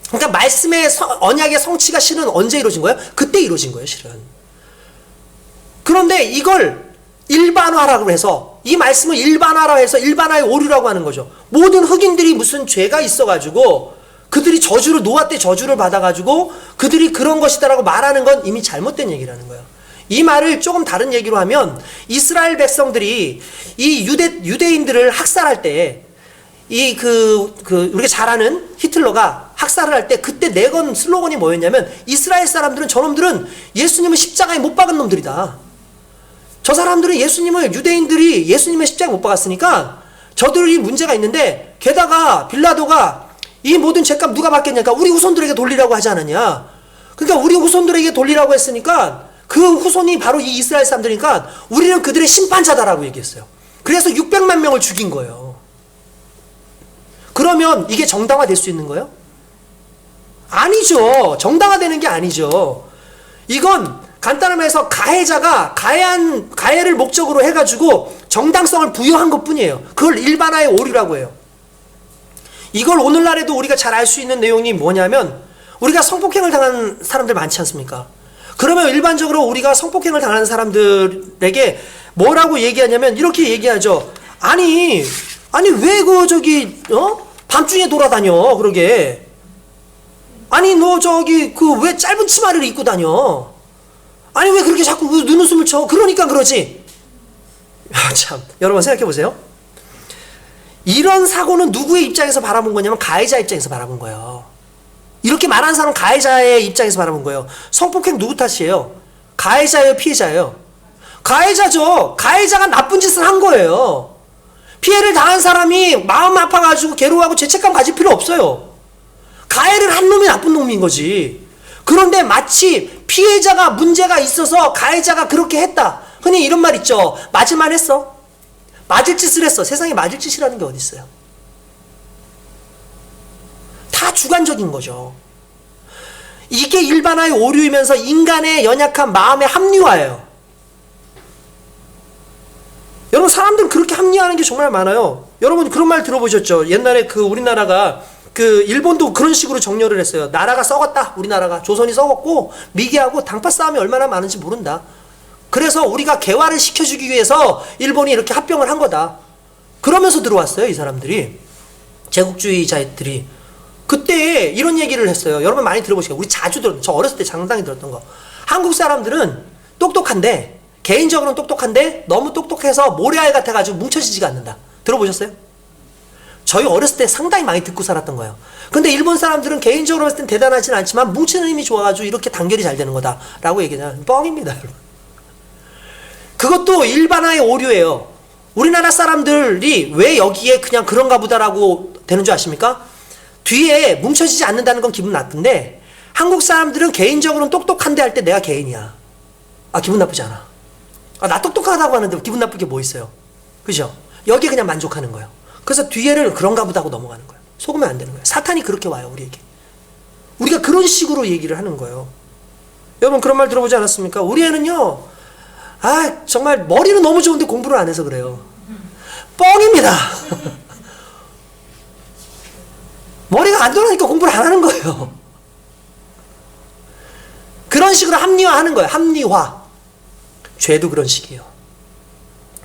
그러니까 말씀의 언약의 성취가 실은 언제 이루어진 거예요? 그때 이루어진 거예요, 실은. 그런데 이걸 일반화라고 해서 이 말씀을 일반화라고 해서 일반화의 오류라고 하는 거죠. 모든 흑인들이 무슨 죄가 있어가지고 그들이 저주를 노아 때 저주를 받아가지고 그들이 그런 것이다라고 말하는 건 이미 잘못된 얘기라는 거예요. 이 말을 조금 다른 얘기로 하면 이스라엘 백성들이 이 유대인들을 학살할 때 우리가 잘 아는 히틀러가 학살을 할 때 그때 내건 슬로건이 뭐였냐면 이스라엘 사람들은 저놈들은 예수님을 십자가에 못 박은 놈들이다. 저 사람들은 유대인들이 예수님의 십자가에 못 박았으니까 저들이 문제가 있는데 게다가 빌라도가 이 모든 죄값 누가 받겠냐니까 우리 후손들에게 돌리라고 하지 않았냐. 그러니까 우리 후손들에게 돌리라고 했으니까 그 후손이 바로 이 이스라엘 사람들이니까 우리는 그들의 심판자다라고 얘기했어요. 그래서 600만 명을 죽인 거예요. 그러면 이게 정당화될 수 있는 거예요? 아니죠. 정당화되는 게 아니죠. 이건 간단히 말해서 가해자가 가해를 목적으로 해가지고 정당성을 부여한 것 뿐이에요. 그걸 일반화의 오류라고 해요. 이걸 오늘날에도 우리가 잘 알 수 있는 내용이 뭐냐면 우리가 성폭행을 당한 사람들 많지 않습니까? 그러면 일반적으로 우리가 성폭행을 당하는 사람들에게 뭐라고 얘기하냐면 이렇게 얘기하죠. 아니 왜 밤중에 돌아다녀 그러게. 아니 너 왜 짧은 치마를 입고 다녀. 아니 왜 그렇게 자꾸 눈웃음을 쳐. 그러니까 그러지. 참 여러분 생각해 보세요. 이런 사고는 누구의 입장에서 바라본 거냐면 가해자 입장에서 바라본 거예요. 이렇게 말하는 사람은 가해자의 입장에서 바라본 거예요. 성폭행 누구 탓이에요? 가해자예요, 피해자예요? 가해자죠. 가해자가 나쁜 짓을 한 거예요. 피해를 당한 사람이 마음 아파가지고 괴로워하고 죄책감 가질 필요 없어요. 가해를 한 놈이 나쁜 놈인 거지. 그런데 마치 피해자가 문제가 있어서 가해자가 그렇게 했다. 흔히 이런 말 있죠. 맞을만 했어. 맞을 짓을 했어. 세상에 맞을 짓이라는 게 어디 있어요? 다 주관적인 거죠. 이게 일반화의 오류이면서 인간의 연약한 마음의 합리화예요. 여러분 사람들은 그렇게 합리화하는 게 정말 많아요. 여러분 그런 말 들어보셨죠? 옛날에 우리나라가 일본도 그런 식으로 정렬을 했어요. 나라가 썩었다. 우리나라가 조선이 썩었고 미개하고 당파 싸움이 얼마나 많은지 모른다. 그래서 우리가 개화를 시켜주기 위해서 일본이 이렇게 합병을 한 거다. 그러면서 들어왔어요. 이 사람들이. 제국주의자들이. 그때 이런 얘기를 했어요. 여러분 많이 들어보시고 우리 자주 저 어렸을 때 장당히 들었던 거. 한국 사람들은 똑똑한데 개인적으로는 똑똑한데 너무 똑똑해서 모래알 같아가지고 뭉쳐지지가 않는다. 들어보셨어요? 저희 어렸을 때 상당히 많이 듣고 살았던 거예요. 근데 일본 사람들은 개인적으로 봤을 땐 대단하진 않지만 뭉치는 힘이 좋아가지고 이렇게 단결이 잘 되는 거다라고 얘기하잖아요. 뻥입니다, 여러분. 그것도 일반화의 오류예요. 우리나라 사람들이 왜 여기에 그냥 그런가 보다라고 되는 줄 아십니까? 뒤에 뭉쳐지지 않는다는 건 기분 나쁜데 한국 사람들은 개인적으로는 똑똑한데 할 때 내가 개인이야. 아, 기분 나쁘지 않아. 아, 나 똑똑하다고 하는데 기분 나쁠 게 뭐 있어요? 그죠? 여기에 그냥 만족하는 거예요. 그래서 뒤에를 그런가 보다 하고 넘어가는 거예요. 속으면 안 되는 거예요. 사탄이 그렇게 와요, 우리에게. 우리가 그런 식으로 얘기를 하는 거예요. 여러분 그런 말 들어보지 않았습니까? 우리 애는요, 아, 정말 머리는 너무 좋은데 공부를 안 해서 그래요. 뻥입니다. 머리가 안 돌아가니까 공부를 안 하는 거예요. 그런 식으로 합리화하는 거예요. 합리화. 죄도 그런 식이에요.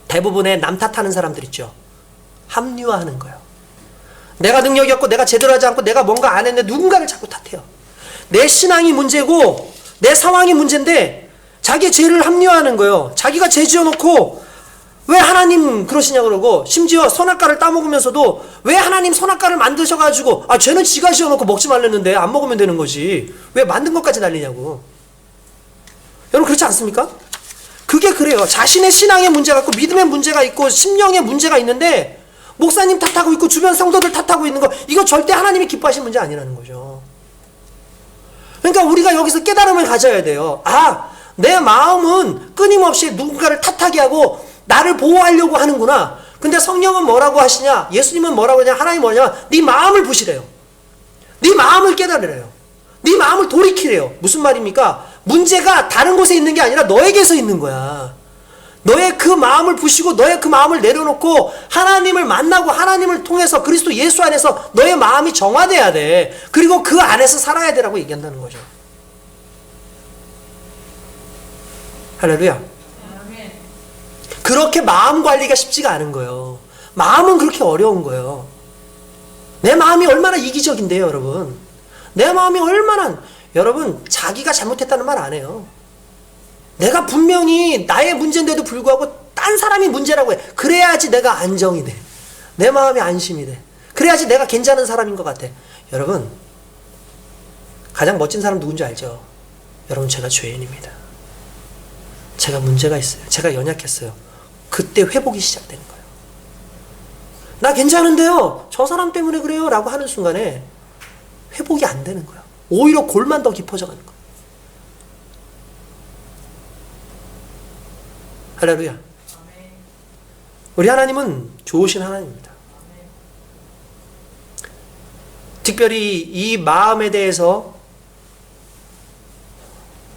대부분의 남 탓하는 사람들 있죠. 합리화하는 거예요. 내가 능력이 없고 내가 제대로 하지 않고 내가 뭔가 안 했는데 누군가를 자꾸 탓해요. 내 신앙이 문제고 내 상황이 문제인데 자기의 죄를 합리화하는 거예요. 자기가 죄 지어놓고 왜 하나님 그러시냐 그러고, 심지어 선악과를 따먹으면서도 왜 하나님 선악과를 만드셔가지고, 아, 죄는 지가 지어놓고 먹지 말랬는데 안 먹으면 되는 거지 왜 만든 것까지 날리냐고. 여러분 그렇지 않습니까? 그게 그래요. 자신의 신앙에 문제가 있고 믿음의 문제가 있고 심령의 문제가 있는데 목사님 탓하고 있고 주변 성도들 탓하고 있는 거, 이거 절대 하나님이 기뻐하시는 문제 아니라는 거죠. 그러니까 우리가 여기서 깨달음을 가져야 돼요. 아, 내 마음은 끊임없이 누군가를 탓하게 하고 나를 보호하려고 하는구나. 근데 성령은 뭐라고 하시냐, 예수님은 뭐라고 하냐, 하나님 뭐냐, 네 마음을 보시래요. 네 마음을 깨달으래요. 네 마음을 돌이키래요. 무슨 말입니까? 문제가 다른 곳에 있는 게 아니라 너에게서 있는 거야. 너의 그 마음을 부시고 너의 그 마음을 내려놓고 하나님을 만나고 하나님을 통해서 그리스도 예수 안에서 너의 마음이 정화돼야 돼. 그리고 그 안에서 살아야 되라고 얘기한다는 거죠. 할렐루야. 그렇게 마음 관리가 쉽지가 않은 거예요. 마음은 그렇게 어려운 거예요. 내 마음이 얼마나 이기적인데요, 여러분. 내 마음이 얼마나, 여러분, 자기가 잘못했다는 말 안 해요. 내가 분명히 나의 문제인데도 불구하고 딴 사람이 문제라고 해. 그래야지 내가 안정이 돼. 내 마음이 안심이 돼. 그래야지 내가 괜찮은 사람인 것 같아. 여러분, 가장 멋진 사람 누군지 알죠? 여러분, 제가 죄인입니다. 제가 문제가 있어요. 제가 연약했어요. 그때 회복이 시작되는 거예요. 나 괜찮은데요, 저 사람 때문에 그래요 라고 하는 순간에 회복이 안 되는 거예요. 오히려 골만 더 깊어져 가는 거예요. 할렐루야. 우리 하나님은 좋으신 하나님입니다. 특별히 이 마음에 대해서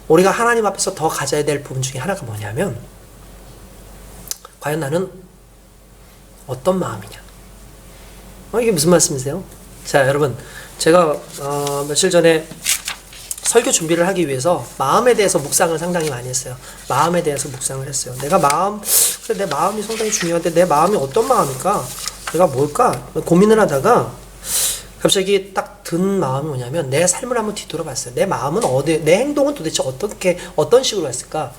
우리가 하나님 앞에서 더 가져야 될 부분 중에 하나가 뭐냐면, 과연 나는 어떤 마음이냐. 이게 무슨 말씀이세요? 자, 여러분, 제가 며칠 전에 설교 준비를 하기 위해서 마음에 대해서 묵상을 상당히 많이 했어요. 마음에 대해서 묵상을 했어요. 내 마음이 상당히 중요한데 내 마음이 어떤 마음일까? 내가 뭘까? 고민을 하다가 갑자기 딱 든 마음이 뭐냐면, 내 삶을 한번 뒤돌아봤어요. 내 마음은 내 행동은 도대체 어떤 식으로 했을까?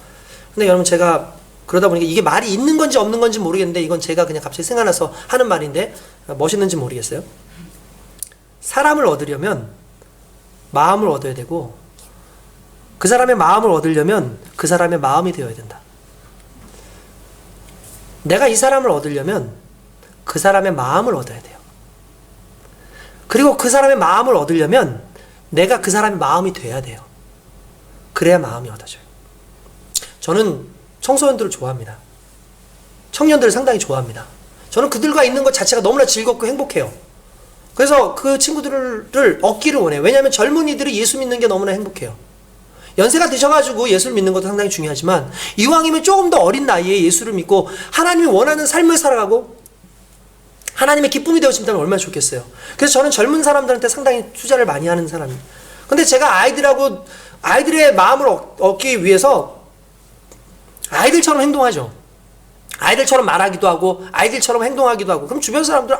근데 여러분, 제가 그러다 보니까 이게 말이 있는 건지 없는 건지 모르겠는데, 이건 제가 그냥 갑자기 생각나서 하는 말인데 멋있는지 모르겠어요. 사람을 얻으려면 마음을 얻어야 되고, 그 사람의 마음을 얻으려면 그 사람의 마음이 되어야 된다. 내가 이 사람을 얻으려면 그 사람의 마음을 얻어야 돼요. 그리고 그 사람의 마음을 얻으려면 내가 그 사람의 마음이 돼야 돼요. 그래야 마음이 얻어져요. 저는 청소년들을 좋아합니다. 청년들을 상당히 좋아합니다. 저는 그들과 있는 것 자체가 너무나 즐겁고 행복해요. 그래서 그 친구들을 얻기를 원해요. 왜냐하면 젊은이들이 예수 믿는 게 너무나 행복해요. 연세가 드셔가지고 예수를 믿는 것도 상당히 중요하지만, 이왕이면 조금 더 어린 나이에 예수를 믿고 하나님이 원하는 삶을 살아가고 하나님의 기쁨이 되어진다면 얼마나 좋겠어요. 그래서 저는 젊은 사람들한테 상당히 투자를 많이 하는 사람이에요. 근데 제가 아이들의 마음을 얻기 위해서 아이들처럼 행동하죠. 아이들처럼 말하기도 하고 아이들처럼 행동하기도 하고, 그럼 주변 사람들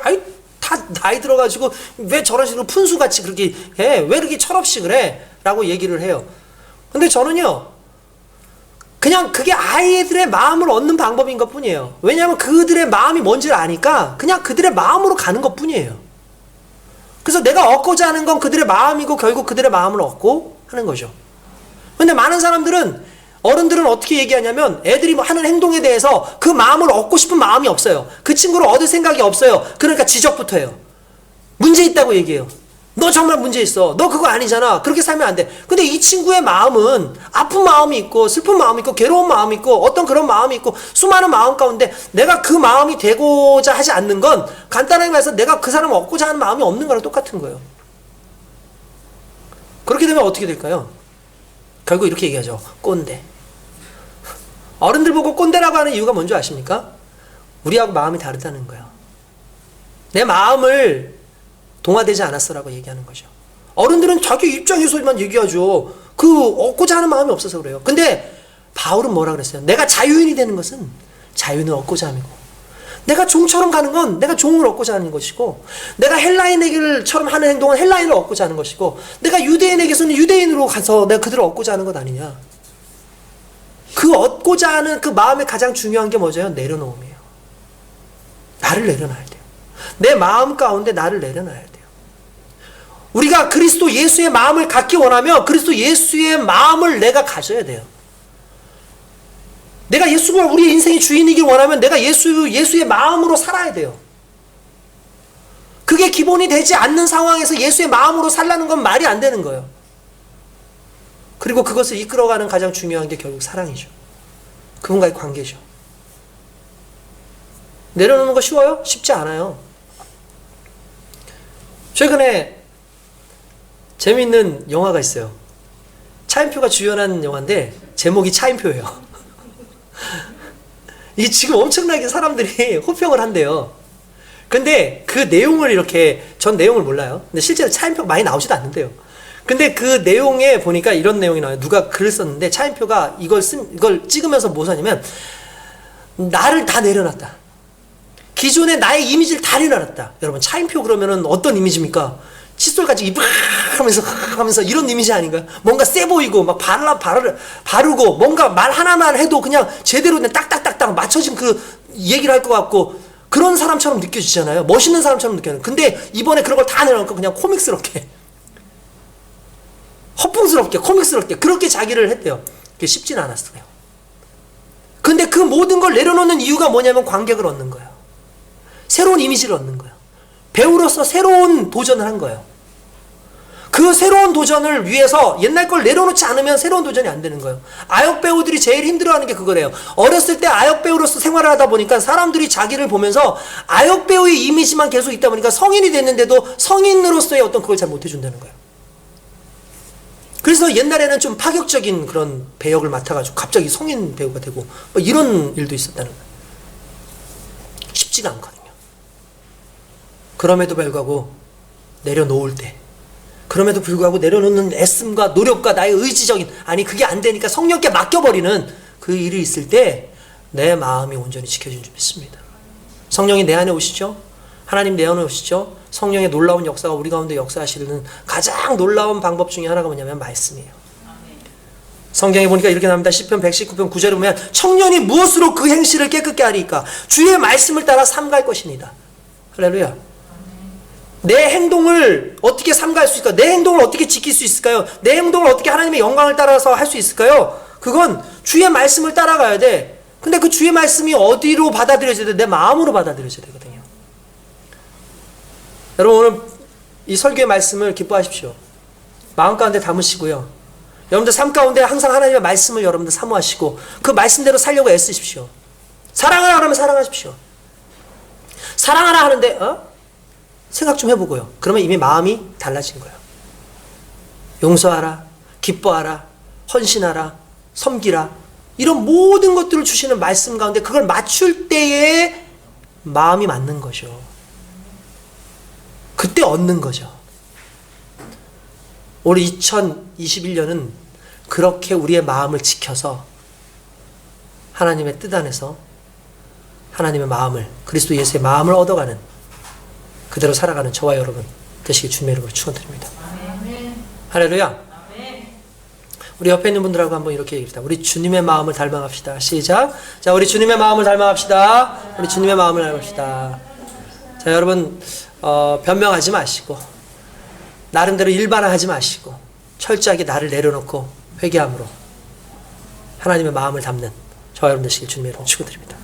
다 나이 들어가지고 왜 저런 식으로 푼수같이 그렇게 해? 왜 이렇게 철없이 그래? 라고 얘기를 해요. 근데 저는요, 그냥 그게 아이들의 마음을 얻는 방법인 것 뿐이에요. 왜냐하면 그들의 마음이 뭔지를 아니까 그냥 그들의 마음으로 가는 것 뿐이에요. 그래서 내가 얻고자 하는 건 그들의 마음이고 결국 그들의 마음을 얻고 하는 거죠. 근데 많은 사람들은, 어른들은 어떻게 얘기하냐면 애들이 뭐 하는 행동에 대해서 그 마음을 얻고 싶은 마음이 없어요. 그 친구를 얻을 생각이 없어요. 그러니까 지적부터 해요. 문제 있다고 얘기해요. 너 정말 문제 있어. 너 그거 아니잖아. 그렇게 살면 안 돼. 근데 이 친구의 마음은 아픈 마음이 있고 슬픈 마음이 있고 괴로운 마음이 있고 어떤 그런 마음이 있고 수많은 마음 가운데 내가 그 마음이 되고자 하지 않는 건 간단하게 말해서 내가 그 사람을 얻고자 하는 마음이 없는 거랑 똑같은 거예요. 그렇게 되면 어떻게 될까요? 결국 이렇게 얘기하죠. 꼰대. 어른들 보고 꼰대라고 하는 이유가 뭔지 아십니까? 우리하고 마음이 다르다는 거예요. 내 마음을 동화되지 않았어라고 얘기하는 거죠. 어른들은 자기 입장에서만 얘기하죠. 그 얻고자 하는 마음이 없어서 그래요. 근데 바울은 뭐라 그랬어요? 내가 자유인이 되는 것은 자유는 얻고자 함이고, 내가 종처럼 가는 건 내가 종을 얻고자 하는 것이고, 내가 헬라인에게처럼 하는 행동은 헬라인을 얻고자 하는 것이고, 내가 유대인에게서는 유대인으로 가서 내가 그들을 얻고자 하는 것 아니냐. 그 얻고자 하는 그 마음의 가장 중요한 게 뭐죠? 내려놓음이에요. 나를 내려놔야 돼요. 내 마음 가운데 나를 내려놔야 돼요. 우리가 그리스도 예수의 마음을 갖기 원하면 그리스도 예수의 마음을 내가 가져야 돼요. 내가 예수가 우리의 인생의 주인이길 원하면 내가 예수의 마음으로 살아야 돼요. 그게 기본이 되지 않는 상황에서 예수의 마음으로 살라는 건 말이 안 되는 거예요. 그리고 그것을 이끌어가는 가장 중요한 게 결국 사랑이죠. 그분과의 관계죠. 내려놓는 거 쉬워요? 쉽지 않아요. 최근에 재미있는 영화가 있어요. 차인표가 주연한 영화인데 제목이 차인표예요. 이게 지금 엄청나게 사람들이 호평을 한대요. 근데 그 내용을 이렇게, 전 내용을 몰라요. 근데 실제로 차인표가 많이 나오지도 않는데요. 근데 그 내용에 보니까 이런 내용이 나와요. 누가 글을 썼는데 차인표가 이걸 찍으면서 뭐 하냐면, 나를 다 내려놨다. 기존의 나의 이미지를 다 내려놨다. 여러분, 차인표 그러면은 어떤 이미지입니까? 칫솔까지 입 하면서 이런 이미지 아닌가요? 뭔가 세 보이고 막 바르고 뭔가 말 하나만 해도 그냥 제대로 그냥 딱딱딱딱 맞춰진 그 얘기를 할 것 같고 그런 사람처럼 느껴지잖아요. 멋있는 사람처럼 느껴요. 근데 이번에 그런 걸 다 내려놓고 그냥 코믹스럽게, 허풍스럽게, 코믹스럽게 그렇게 자기를 했대요. 그게 쉽지는 않았어요. 근데 그 모든 걸 내려놓는 이유가 뭐냐면 관객을 얻는 거예요. 새로운 이미지를 얻는 거예요. 배우로서 새로운 도전을 한 거예요. 그 새로운 도전을 위해서 옛날 걸 내려놓지 않으면 새로운 도전이 안 되는 거예요. 아역 배우들이 제일 힘들어하는 게 그거래요. 어렸을 때 아역 배우로서 생활을 하다 보니까 사람들이 자기를 보면서 아역 배우의 이미지만 계속 있다 보니까 성인이 됐는데도 성인으로서의 어떤 그걸 잘 못해준다는 거예요. 그래서 옛날에는 좀 파격적인 그런 배역을 맡아가지고 갑자기 성인 배우가 되고 뭐 이런 일도 있었다는 거예요. 쉽지가 않거든요. 그럼에도 불구하고 내려놓을 때, 그럼에도 불구하고 내려놓는 애씀과 노력과 나의 의지적인, 아니 그게 안 되니까 성령께 맡겨버리는 그 일이 있을 때 내 마음이 온전히 지켜진 줄 믿습니다. 성령이 내 안에 오시죠. 하나님 내 안에 오시죠. 성령의 놀라운 역사가 우리 가운데 역사하시는 가장 놀라운 방법 중에 하나가 뭐냐면 말씀이에요. 성경에 보니까 이렇게 나옵니다. 시편 119편 9절에 보면 청년이 무엇으로 그 행실을 깨끗게 하리까? 주의 말씀을 따라 삼갈 것이니다. 할렐루야. 내 행동을 어떻게 삼갈 수 있을까요? 내 행동을 어떻게 지킬 수 있을까요? 내 행동을 어떻게 하나님의 영광을 따라서 할 수 있을까요? 그건 주의 말씀을 따라가야 돼. 근데 그 주의 말씀이 어디로 받아들여져야 돼? 내 마음으로 받아들여져야 되거든요. 여러분 오늘 이 설교의 말씀을 기뻐하십시오. 마음 가운데 담으시고요. 여러분들 삶 가운데 항상 하나님의 말씀을 여러분들 사모하시고 그 말씀대로 살려고 애쓰십시오. 사랑하라 그러면 사랑하십시오. 사랑하라 하는데 생각 좀 해보고요. 그러면 이미 마음이 달라진 거예요. 용서하라, 기뻐하라, 헌신하라, 섬기라, 이런 모든 것들을 주시는 말씀 가운데 그걸 맞출 때에 마음이 맞는 거죠. 그때 얻는 거죠. 올 2021년은 그렇게 우리의 마음을 지켜서 하나님의 뜻 안에서 하나님의 마음을, 그리스도 예수의 마음을 얻어가는, 그대로 살아가는 저와 여러분 되시길 주님의 이름으로 축원드립니다. 할렐루야. 우리 옆에 있는 분들하고 한번 이렇게 얘기합시다. 우리 주님의 마음을 닮아갑시다. 시작. 자, 우리 주님의 마음을 닮아갑시다. 우리 주님의 마음을 닮아갑시다. 자, 여러분 변명하지 마시고 나름대로 일반화하지 마시고 철저하게 나를 내려놓고 회개함으로 하나님의 마음을 담는 저와 여러분 되시길 주님의 이름으로 축원드립니다.